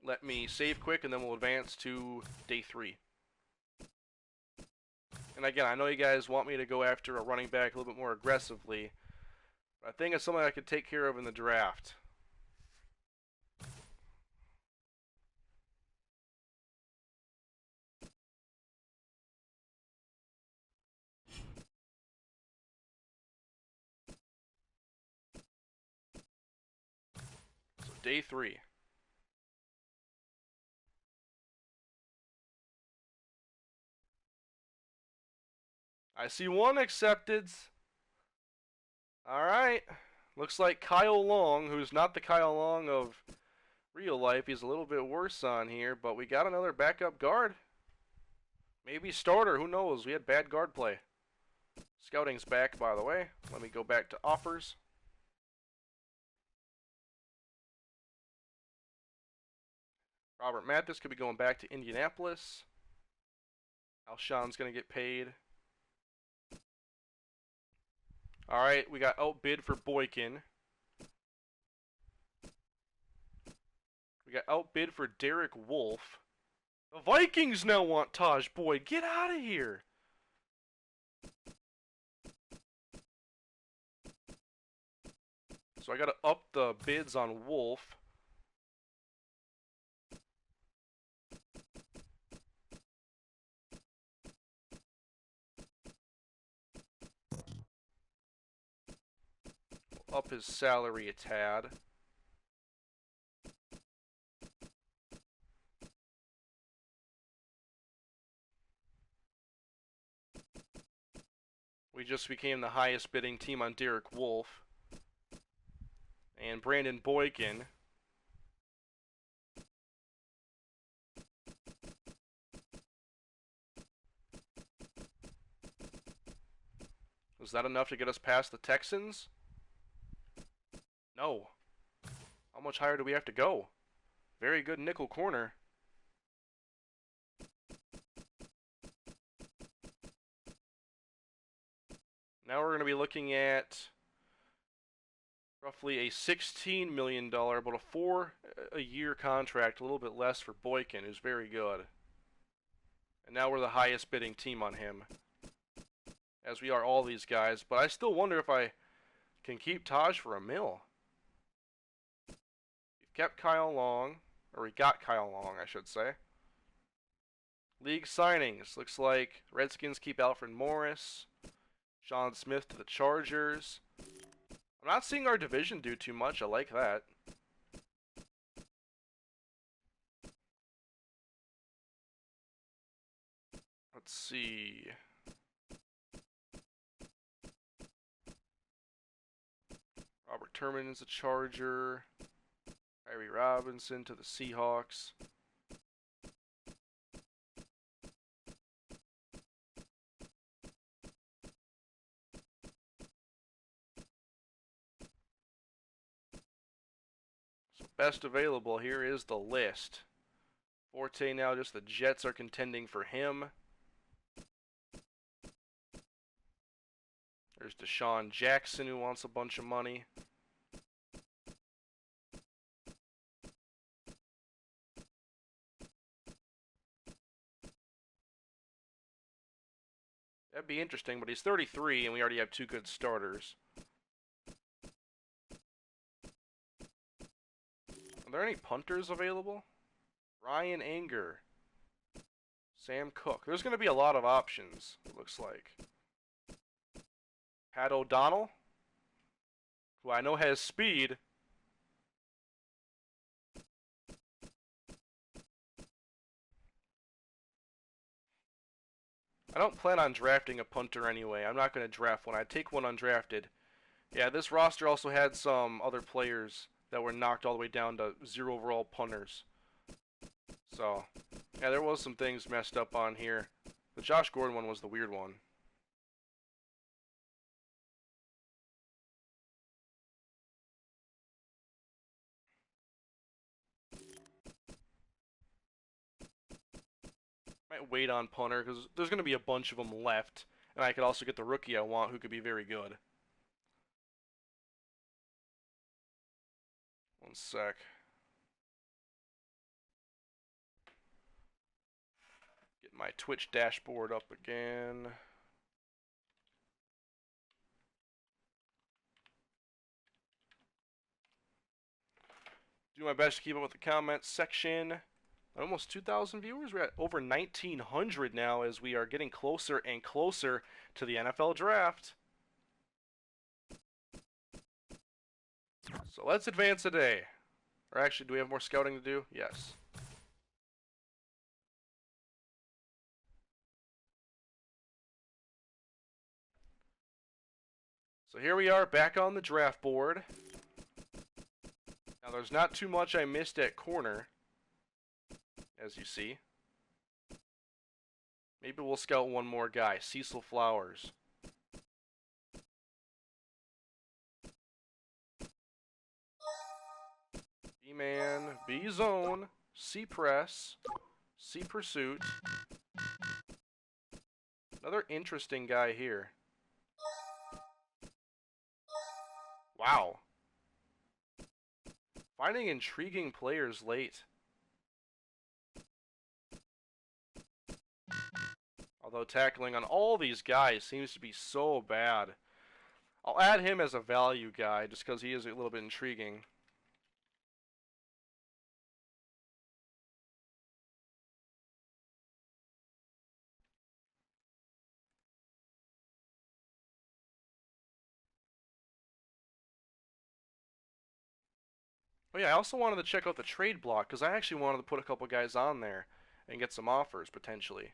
Let me save quick and then we'll advance to day 3. And again, I know you guys want me to go after a running back a little bit more aggressively, but I think it's something I could take care of in the draft. So day 3. I see one acceptance. Alright. Looks like Kyle Long, who's not the Kyle Long of real life. He's a little bit worse on here, but we got another backup guard. Maybe starter, who knows? We had bad guard play. Scouting's back, by the way. Let me go back to offers. Robert Mathis could be going back to Indianapolis. Alshon's going to get paid. Alright, we got outbid for Boykin. We got outbid for Derek Wolfe. The Vikings now want Taj Boyd. Get out of here. So I got to up the bids on Wolfe. up his salary a tad. We just became the highest bidding team on Derek Wolfe. And Brandon Boykin. Was that enough to get us past the Texans? No. How much higher do we have to go? Very good nickel corner. Now we're going to be looking at roughly a $16 million, about a 4-year contract, a little bit less for Boykin, who's very good. And now we're the highest bidding team on him, as we are all these guys. But I still wonder if I can keep Taj for $1 million. We've kept Kyle Long, or we got Kyle Long, I should say. League signings. Looks like Redskins keep Alfred Morris. Sean Smith to the Chargers. I'm not seeing our division do too much. I like that. Let's see. Robert Turman is a Charger. Kyrie Robinson to the Seahawks. So best available here is the list. Forte now, just the Jets are contending for him. There's Deshaun Jackson, who wants a bunch of money. That'd be interesting, but he's 33, and we already have 2 good starters. Are there any punters available? Ryan Anger. Sam Cook. There's going to be a lot of options, it looks like. Pat O'Donnell, who I know has speed. I don't plan on drafting a punter anyway. I'm not going to draft one. I'd take one undrafted. Yeah, this roster also had some other players that were knocked all the way down to 0 overall punters. So, yeah, there was some things messed up on here. The Josh Gordon one was the weird one. Might wait on punter because there's going to be a bunch of them left. And I could also get the rookie I want who could be very good. One sec. Get my Twitch dashboard up again. Do my best to keep up with the comments section. Almost 2,000 viewers. We're at over 1,900 now as we are getting closer and closer to the NFL draft. So let's advance a day. Or actually, do we have more scouting to do? Yes. So here we are back on the draft board. Now there's not too much I missed at corner, as you see. Maybe we'll scout one more guy, Cecil Flowers. B-man, B-zone, C-press, C-pursuit. Another interesting guy here. Wow. Finding intriguing players late. Although tackling on all these guys seems to be so bad. I'll add him as a value guy just because he is a little bit intriguing. Oh yeah, I also wanted to check out the trade block because I actually wanted to put a couple guys on there and get some offers potentially.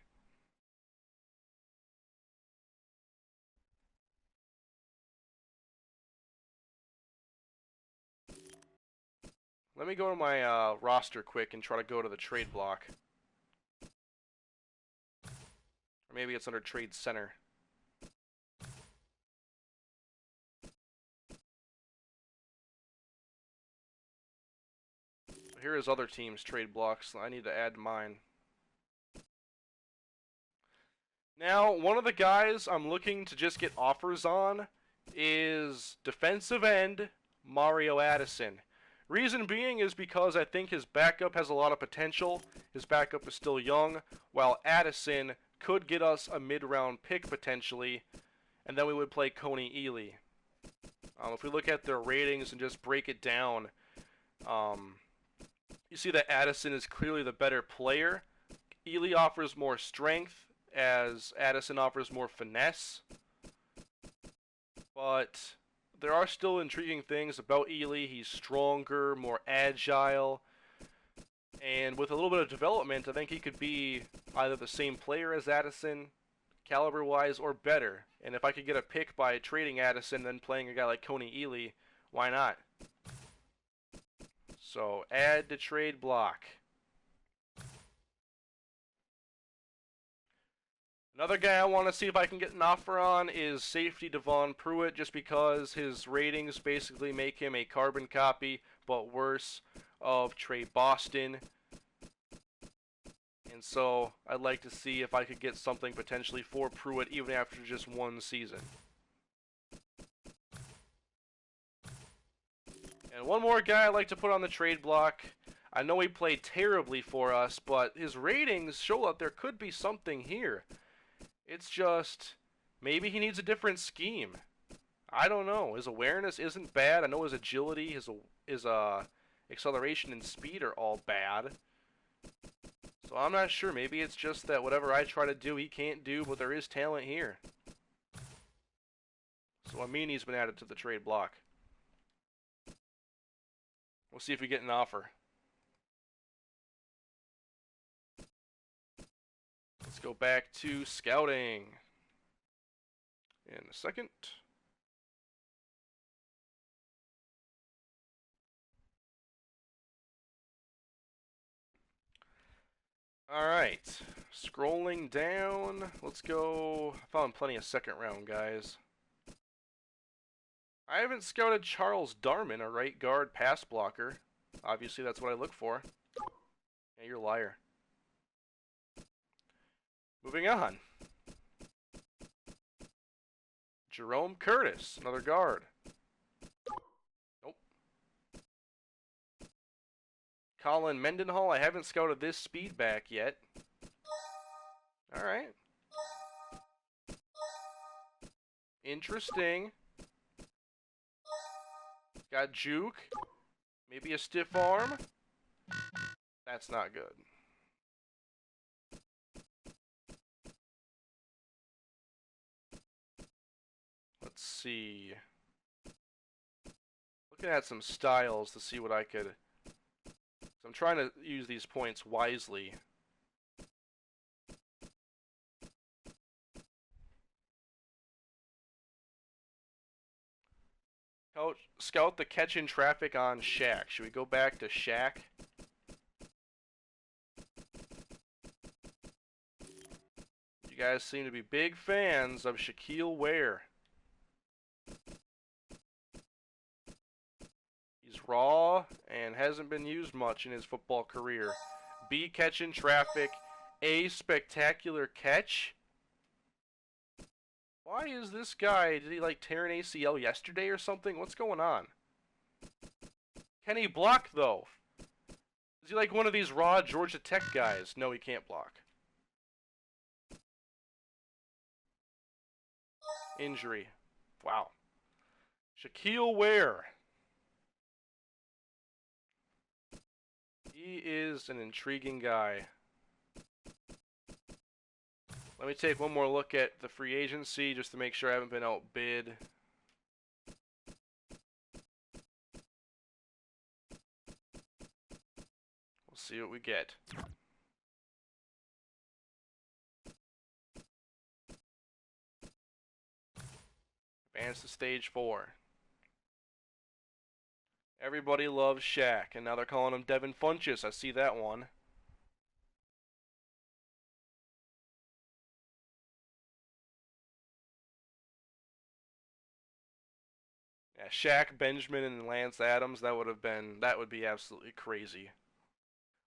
Let me go to my roster quick and try to go to the trade block. Or maybe it's under Trade Center. So here is other teams' trade blocks. I need to add mine. Now, one of the guys I'm looking to just get offers on is defensive end Mario Addison. Reason being is because I think his backup has a lot of potential. His backup is still young, while Addison could get us a mid-round pick potentially, and then we would play Coney Ely. If we look at their ratings and just break it down, you see that Addison is clearly the better player. Ely offers more strength, as Addison offers more finesse. But there are still intriguing things about Ely. He's stronger, more agile, and with a little bit of development, I think he could be either the same player as Addison, caliber-wise, or better. And if I could get a pick by trading Addison and then playing a guy like Coney Ely, why not? So, add to trade block. Another guy I want to see if I can get an offer on is safety Devon Pruitt, just because his ratings basically make him a carbon copy, but worse, of Trey Boston. And so I'd like to see if I could get something potentially for Pruitt even after just one season. And one more guy I'd like to put on the trade block. I know he played terribly for us, but his ratings show that there could be something here. It's just, maybe he needs a different scheme. I don't know. His awareness isn't bad. I know his agility, his acceleration and speed are all bad. So I'm not sure. Maybe it's just that whatever I try to do, he can't do, but there is talent here. So Amini's been added to the trade block. We'll see if we get an offer. Let's go back to scouting in a second. Alright, scrolling down, let's go. I found plenty of second round guys. I haven't scouted Charles Darman, a right guard pass blocker. Obviously that's what I look for. Yeah, you're a liar. Moving on. Jerome Curtis, another guard. Nope. Colin Mendenhall, I haven't scouted this speed back yet. Alright. Interesting. Got juke. Maybe a stiff arm. That's not good. Let's see. Looking at some styles to see what I could... So I'm trying to use these points wisely. Scout the catch in traffic on Shaq. Should we go back to Shaq? You guys seem to be big fans of Shaquille Ware. He's raw and hasn't been used much in his football career. B, catch in traffic. A, spectacular catch. Why is this guy, did he like tear an ACL yesterday or something? What's going on? Can he block though? Is he like one of these raw Georgia Tech guys? No, he can't block. Injury. Wow. Shaquille Ware. He is an intriguing guy. Let me take one more look at the free agency just to make sure I haven't been outbid. see what we get. Advance to stage 4. Everybody loves Shaq, and now they're calling him Devin Funchess. I see that one. Yeah, Shaq, Benjamin, and Lance Adams. That would be absolutely crazy.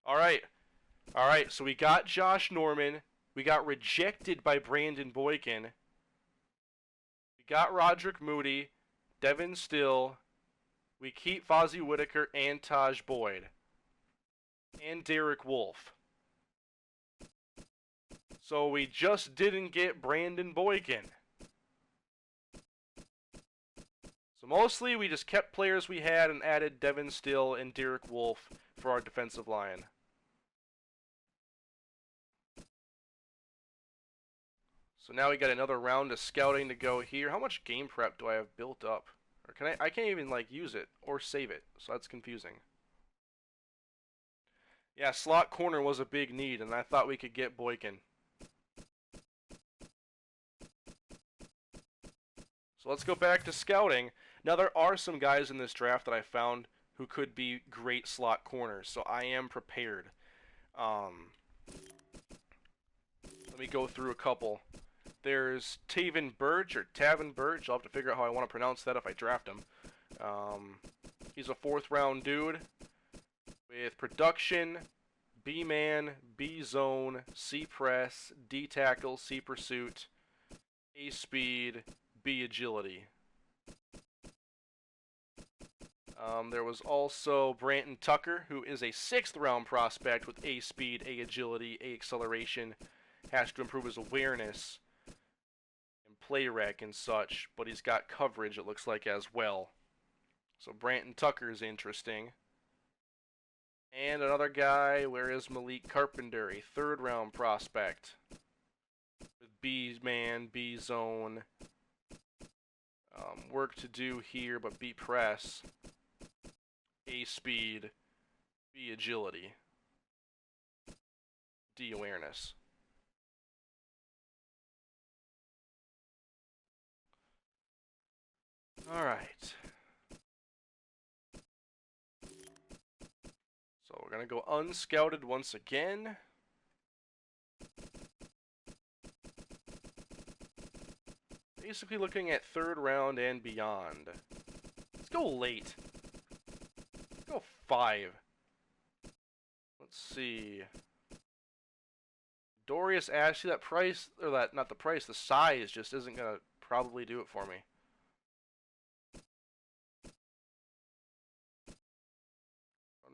All right, so we got Josh Norman. We got rejected by Brandon Boykin. We got Roderick Moody, Devin Still. We keep Fozzie Whitaker and Taj Boyd. And Derek Wolfe. So we just didn't get Brandon Boykin. So mostly we just kept players we had and added Devin Still and Derek Wolfe for our defensive line. So now we got another round of scouting to go here. How much game prep do I have built up? Or can I can't even like use it or save it, so that's confusing. Yeah, slot corner was a big need, and I thought we could get Boykin. So let's go back to scouting. Now there are some guys in this draft that I found who could be great slot corners, so I am prepared. Let me go through a couple. There's Tavon Burge, or Tavon Burge. I'll have to figure out how I want to pronounce that if I draft him. He's a 4th round dude with production, B-man, B-zone, C-press, D-tackle, C-pursuit, A-speed, B-agility. There was also Branton Tucker, who is a 6th round prospect with A-speed, A-agility, A-acceleration. Has to improve his awareness and play rec and such, but he's got coverage, it looks like, as well. So Branton Tucker is interesting. And another guy, where is Malik Carpenter, a 3rd round prospect with B-man, B-zone. Work to do here, but B-press, A-speed, B-agility, D-awareness. Alright. So we're going to go unscouted once again. Basically looking at 3rd round and beyond. Let's go late. Let's go 5. Let's see. Dorius Ashley, that price, or that, not the price, the size just isn't going to probably do it for me.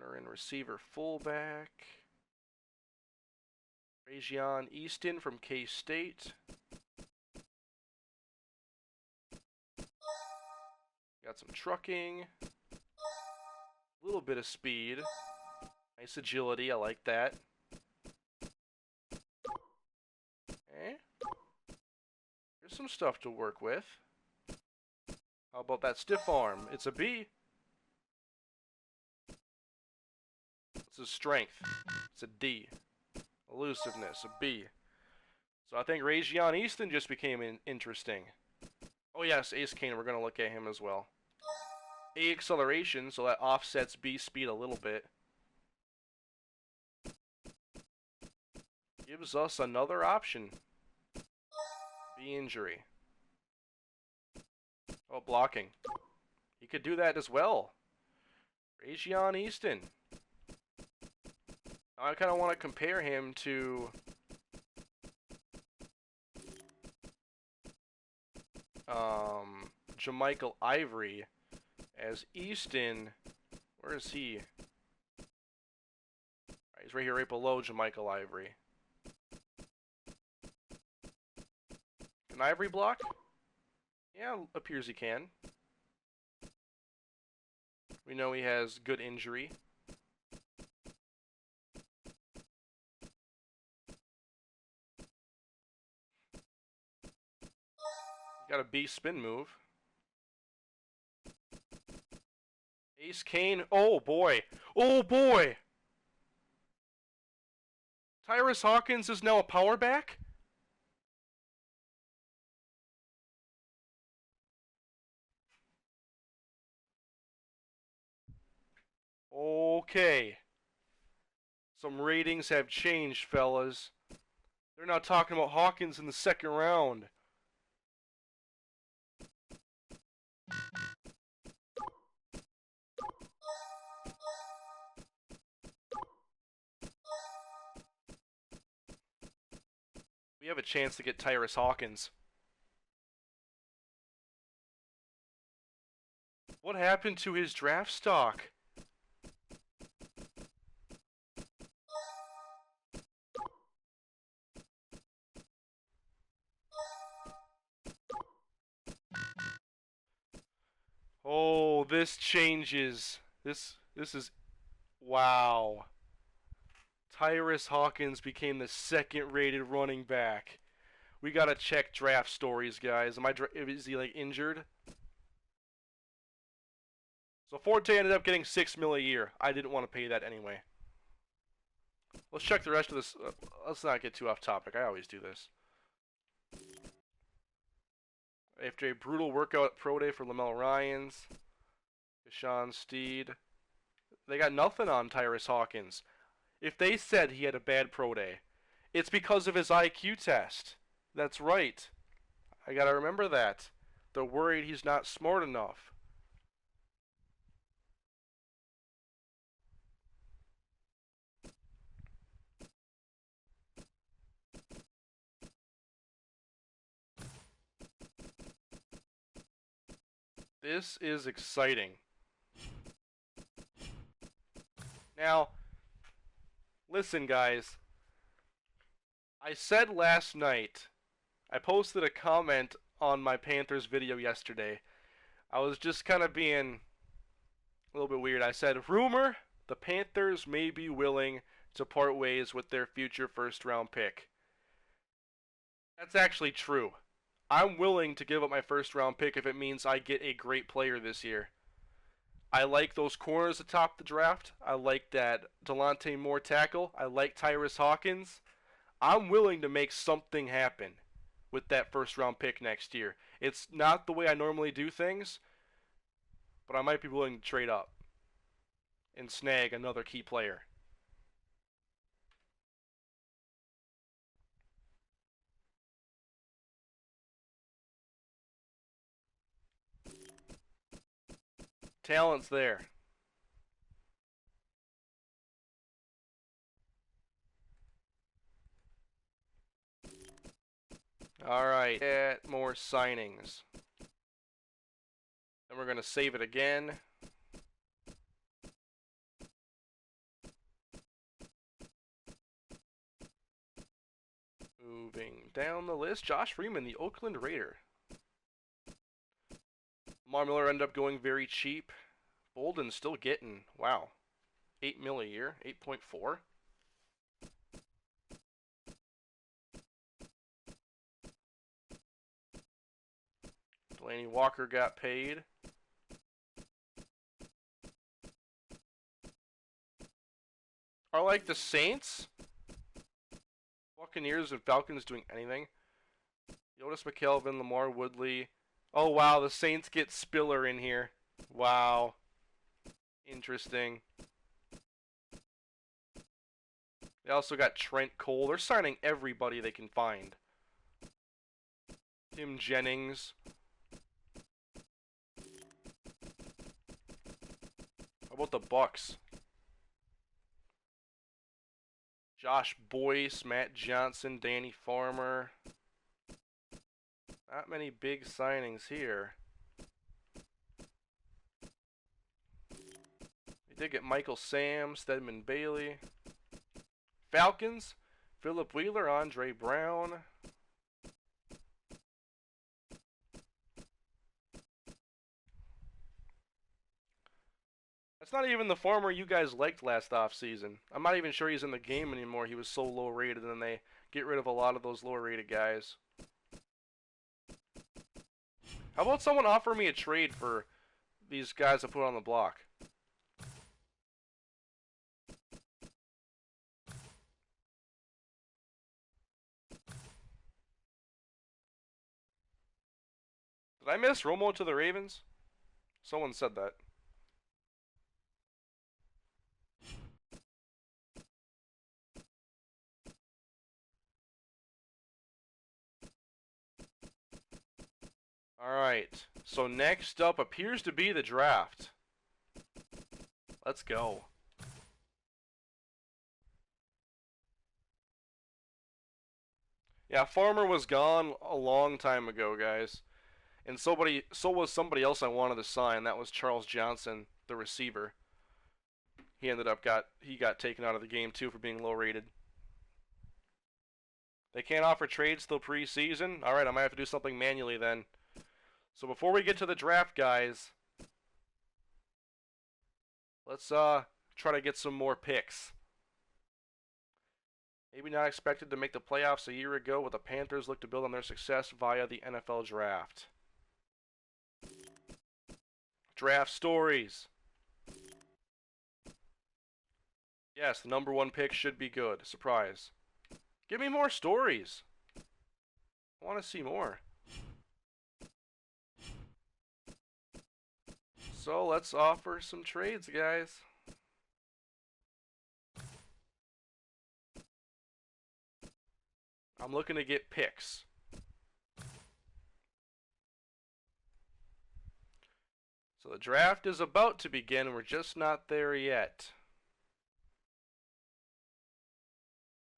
Runner and receiver fullback. Rajion Easton from K-State. Got some trucking. A little bit of speed. Nice agility, I like that. Okay. There's some stuff to work with. How about that stiff arm? It's a B. What's his strength? It's a D. Elusiveness, a B. So I think Rajion Easton just became interesting. Oh yes, Ace Kane, we're going to look at him as well. A acceleration, so that offsets B speed a little bit. Gives us another option. B injury. Oh, blocking. He could do that as well. Rajion Easton. I kind of want to compare him to Jamichael Ivory, as Easton, where is he? He's right here, right below Jamichael Ivory. Can Ivory block? Yeah, appears he can. We know he has good injury. Got a B spin move. Ace Kane. Oh boy. Oh boy. Tyrus Hawkins is now a power back? Okay. Some ratings have changed, fellas. They're now talking about Hawkins in the second round. We have a chance to get Tyrus Hawkins. What happened to his draft stock? Oh, this changes. This is wow. Tyrus Hawkins became the second-rated running back. We gotta check draft stories, guys. Is he like injured? So Forte ended up getting $6 million a year. I didn't want to pay that anyway. Let's check the rest of this. Let's not get too off topic. I always do this. After a brutal workout pro day for Lamell Ryans, Deshaun Steed, they got nothing on Tyrus Hawkins. If they said he had a bad pro day, it's because of his IQ test. That's right. I gotta remember that. They're worried he's not smart enough. This is exciting. Now, listen, guys. I said last night, I posted a comment on my Panthers video yesterday. I was just kind of being a little bit weird. I said, rumor, the Panthers may be willing to part ways with their future first round pick. That's actually true. I'm willing to give up my first round pick if it means I get a great player this year. I like those corners atop the draft. I like that Delonte Moore tackle. I like Tyrus Hawkins. I'm willing to make something happen with that first round pick next year. It's not the way I normally do things, but I might be willing to trade up and snag another key player. Talent's there. Alright, get more signings. Then we're going to save it again. Moving down the list, Josh Freeman, the Oakland Raider. Lamar Miller ended up going very cheap. Bolden's still getting, wow, $8 million a year, 8.4. Delaney Walker got paid. Are like the Saints, Buccaneers, and Falcons doing anything? Otis McKelvin, Lamar Woodley. Oh wow, the Saints get Spiller in here. Wow. Interesting. They also got Trent Cole. They're signing everybody they can find. Tim Jennings. How about the Bucks? Josh Boyce, Matt Johnson, Danny Farmer. Not many big signings here. They did get Michael Sam, Stedman Bailey. Falcons, Philip Wheeler, Andre Brown. That's not even the Farmer you guys liked last offseason. I'm not even sure he's in the game anymore. He was so low rated, and they get rid of a lot of those lower rated guys. How about someone offer me a trade for these guys I put on the block? Did I miss Romo to the Ravens? Someone said that. Alright, so next up appears to be the draft. Let's go. Yeah, Farmer was gone a long time ago, guys. And so was somebody else I wanted to sign. That was Charles Johnson, the receiver. He got taken out of the game too for being low rated. They can't offer trades till preseason. All right, I might have to do something manually then. So before we get to the draft, guys, let's try to get some more picks. Maybe not expected to make the playoffs a year ago, but the Panthers look to build on their success via the NFL draft. Draft stories. Yes, the number one pick should be good. Surprise. Give me more stories. I want to see more. So let's offer some trades, guys. I'm looking to get picks. So the draft is about to begin. We're just not there yet.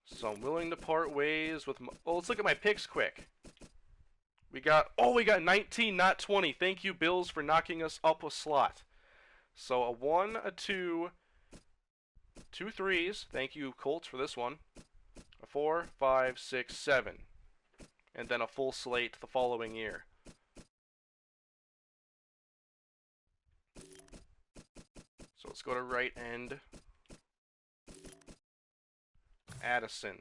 So I'm willing to part ways with my... Oh, let's look at my picks quick. We got 19, not 20. Thank you, Bills, for knocking us up a slot. So a 1, a 2, 2 threes. Thank you, Colts, for this one. A 4, 5, 6, 7. And then a full slate the following year. So let's go to right end. Addison.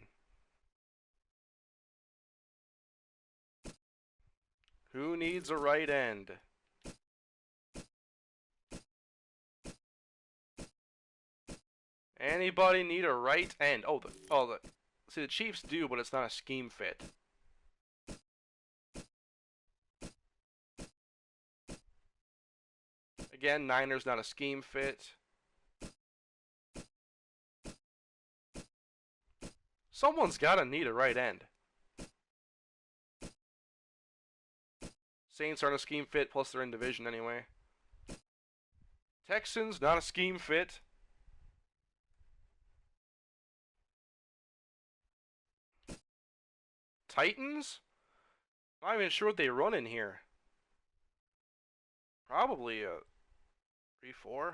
Who needs a right end? Anybody need a right end? See, the Chiefs do, but it's not a scheme fit. Again, Niners not a scheme fit. Someone's gotta need a right end. Saints aren't a scheme fit, plus they're in division anyway. Texans, not a scheme fit. Titans? Not even sure what they run in here. Probably a 3-4.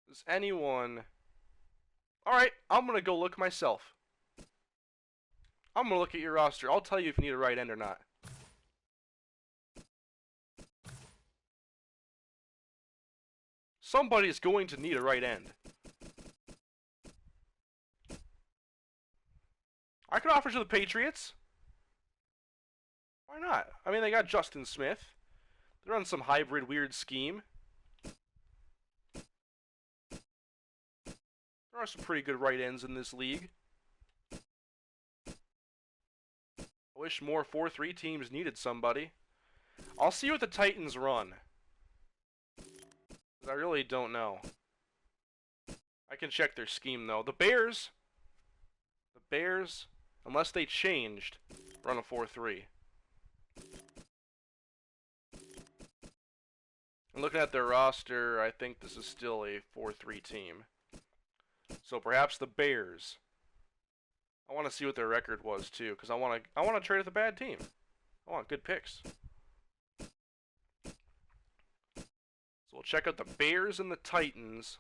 Does anyone... Alright, I'm gonna go look myself. I'm gonna look at your roster. I'll tell you if you need a right end or not. Somebody's going to need a right end. I could offer to the Patriots. Why not? I mean, they got Justin Smith. They're on some hybrid weird scheme. There are some pretty good right ends in this league. I wish more 4-3 teams needed somebody. I'll see what the Titans run. I really don't know. I can check their scheme, though. The Bears, unless they changed, run a 4-3. And looking at their roster, I think this is still a 4-3 team. So perhaps the Bears. I want to see what their record was too, because I want to trade with a bad team. I want good picks. So we'll check out the Bears and the Titans.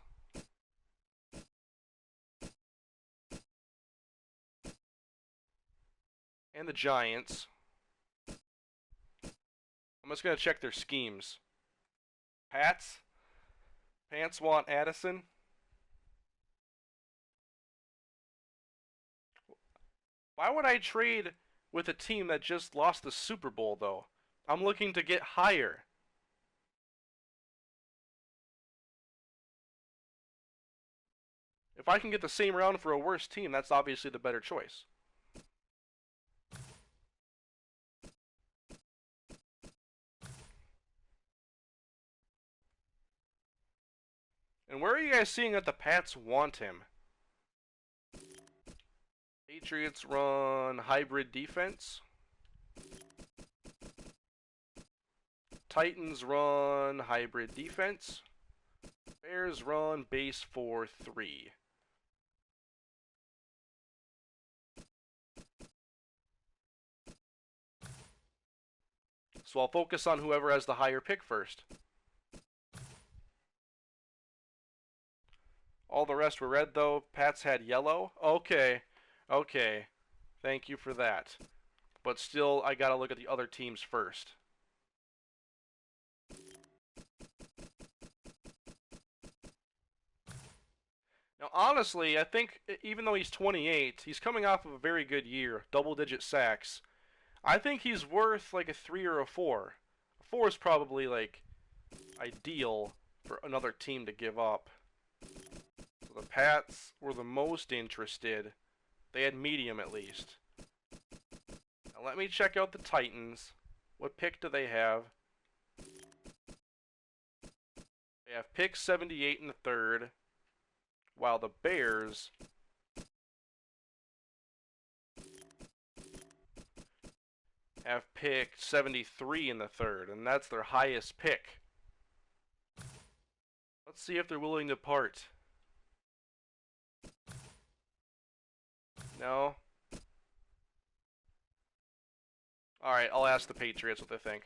And the Giants. I'm just going to check their schemes. Pants want Addison. Why would I trade with a team that just lost the Super Bowl, though? I'm looking to get higher. If I can get the same round for a worse team, that's obviously the better choice. And where are you guys seeing that the Pats want him? Patriots run hybrid defense. Titans run hybrid defense. Bears run base 4-3. So I'll focus on whoever has the higher pick first. All the rest were red, though. Pats had yellow. Okay. Okay. Thank you for that. But still, I gotta look at the other teams first. Now, honestly, I think even though he's 28, he's coming off of a very good year, double-digit sacks. I think he's worth like a 3 or a 4. A 4 is probably like ideal for another team to give up. So the Pats were the most interested. They had medium at least. Now let me check out the Titans. What pick do they have? They have pick 78 in the third, while the Bears have picked 73 in the third, and that's their highest pick. Let's see if they're willing to part. No? Alright, I'll ask the Patriots what they think.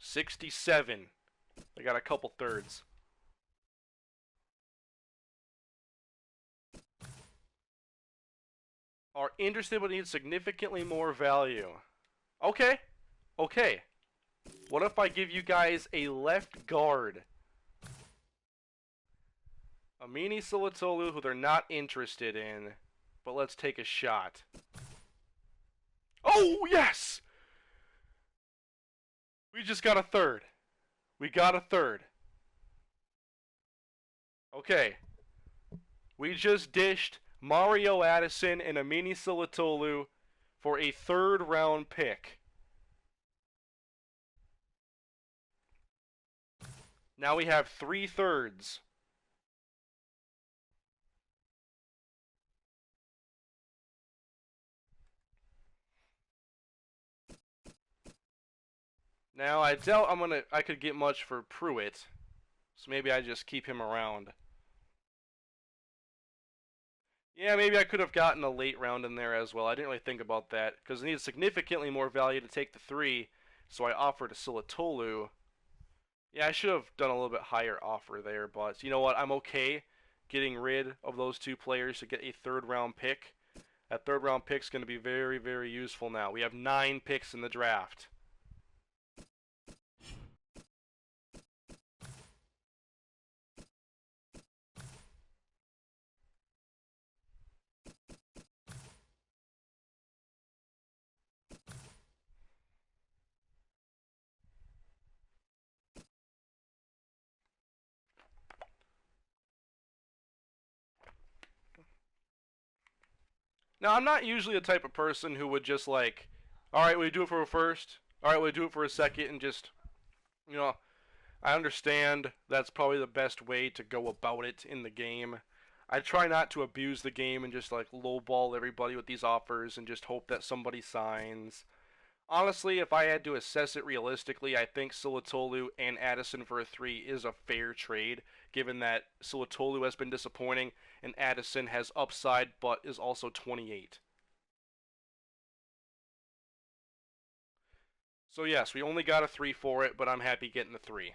$67. They got a couple thirds. Are interested but need significantly more value. Okay. Okay. What if I give you guys a left guard? Amini Silatolu, who they're not interested in, but let's take a shot. Oh, yes! We just got a third. We got a third. Okay. We just dished Mario Addison and Amini Silatolu for a third-round pick. Now we have 3 thirds. Now I doubt I could get much for Pruitt, so maybe I just keep him around. Yeah, maybe I could have gotten a late round in there as well. I didn't really think about that because it needs significantly more value to take the 3, so I offered a Silatolu. Yeah, I should have done a little bit higher offer there, but you know what? I'm okay getting rid of those 2 players to get a third-round pick. That third-round pick's going to be very, very useful now. We have 9 picks in the draft. Now, I'm not usually the type of person who would just like, alright, we do it for a first, alright, we do it for a second, and just, you know, I understand that's probably the best way to go about it in the game. I try not to abuse the game and just like lowball everybody with these offers and just hope that somebody signs. Honestly, if I had to assess it realistically, I think Silatolu and Addison for a 3 is a fair trade, given that Silatolu has been disappointing and Addison has upside but is also 28. So yes, we only got a 3 for it, but I'm happy getting the 3.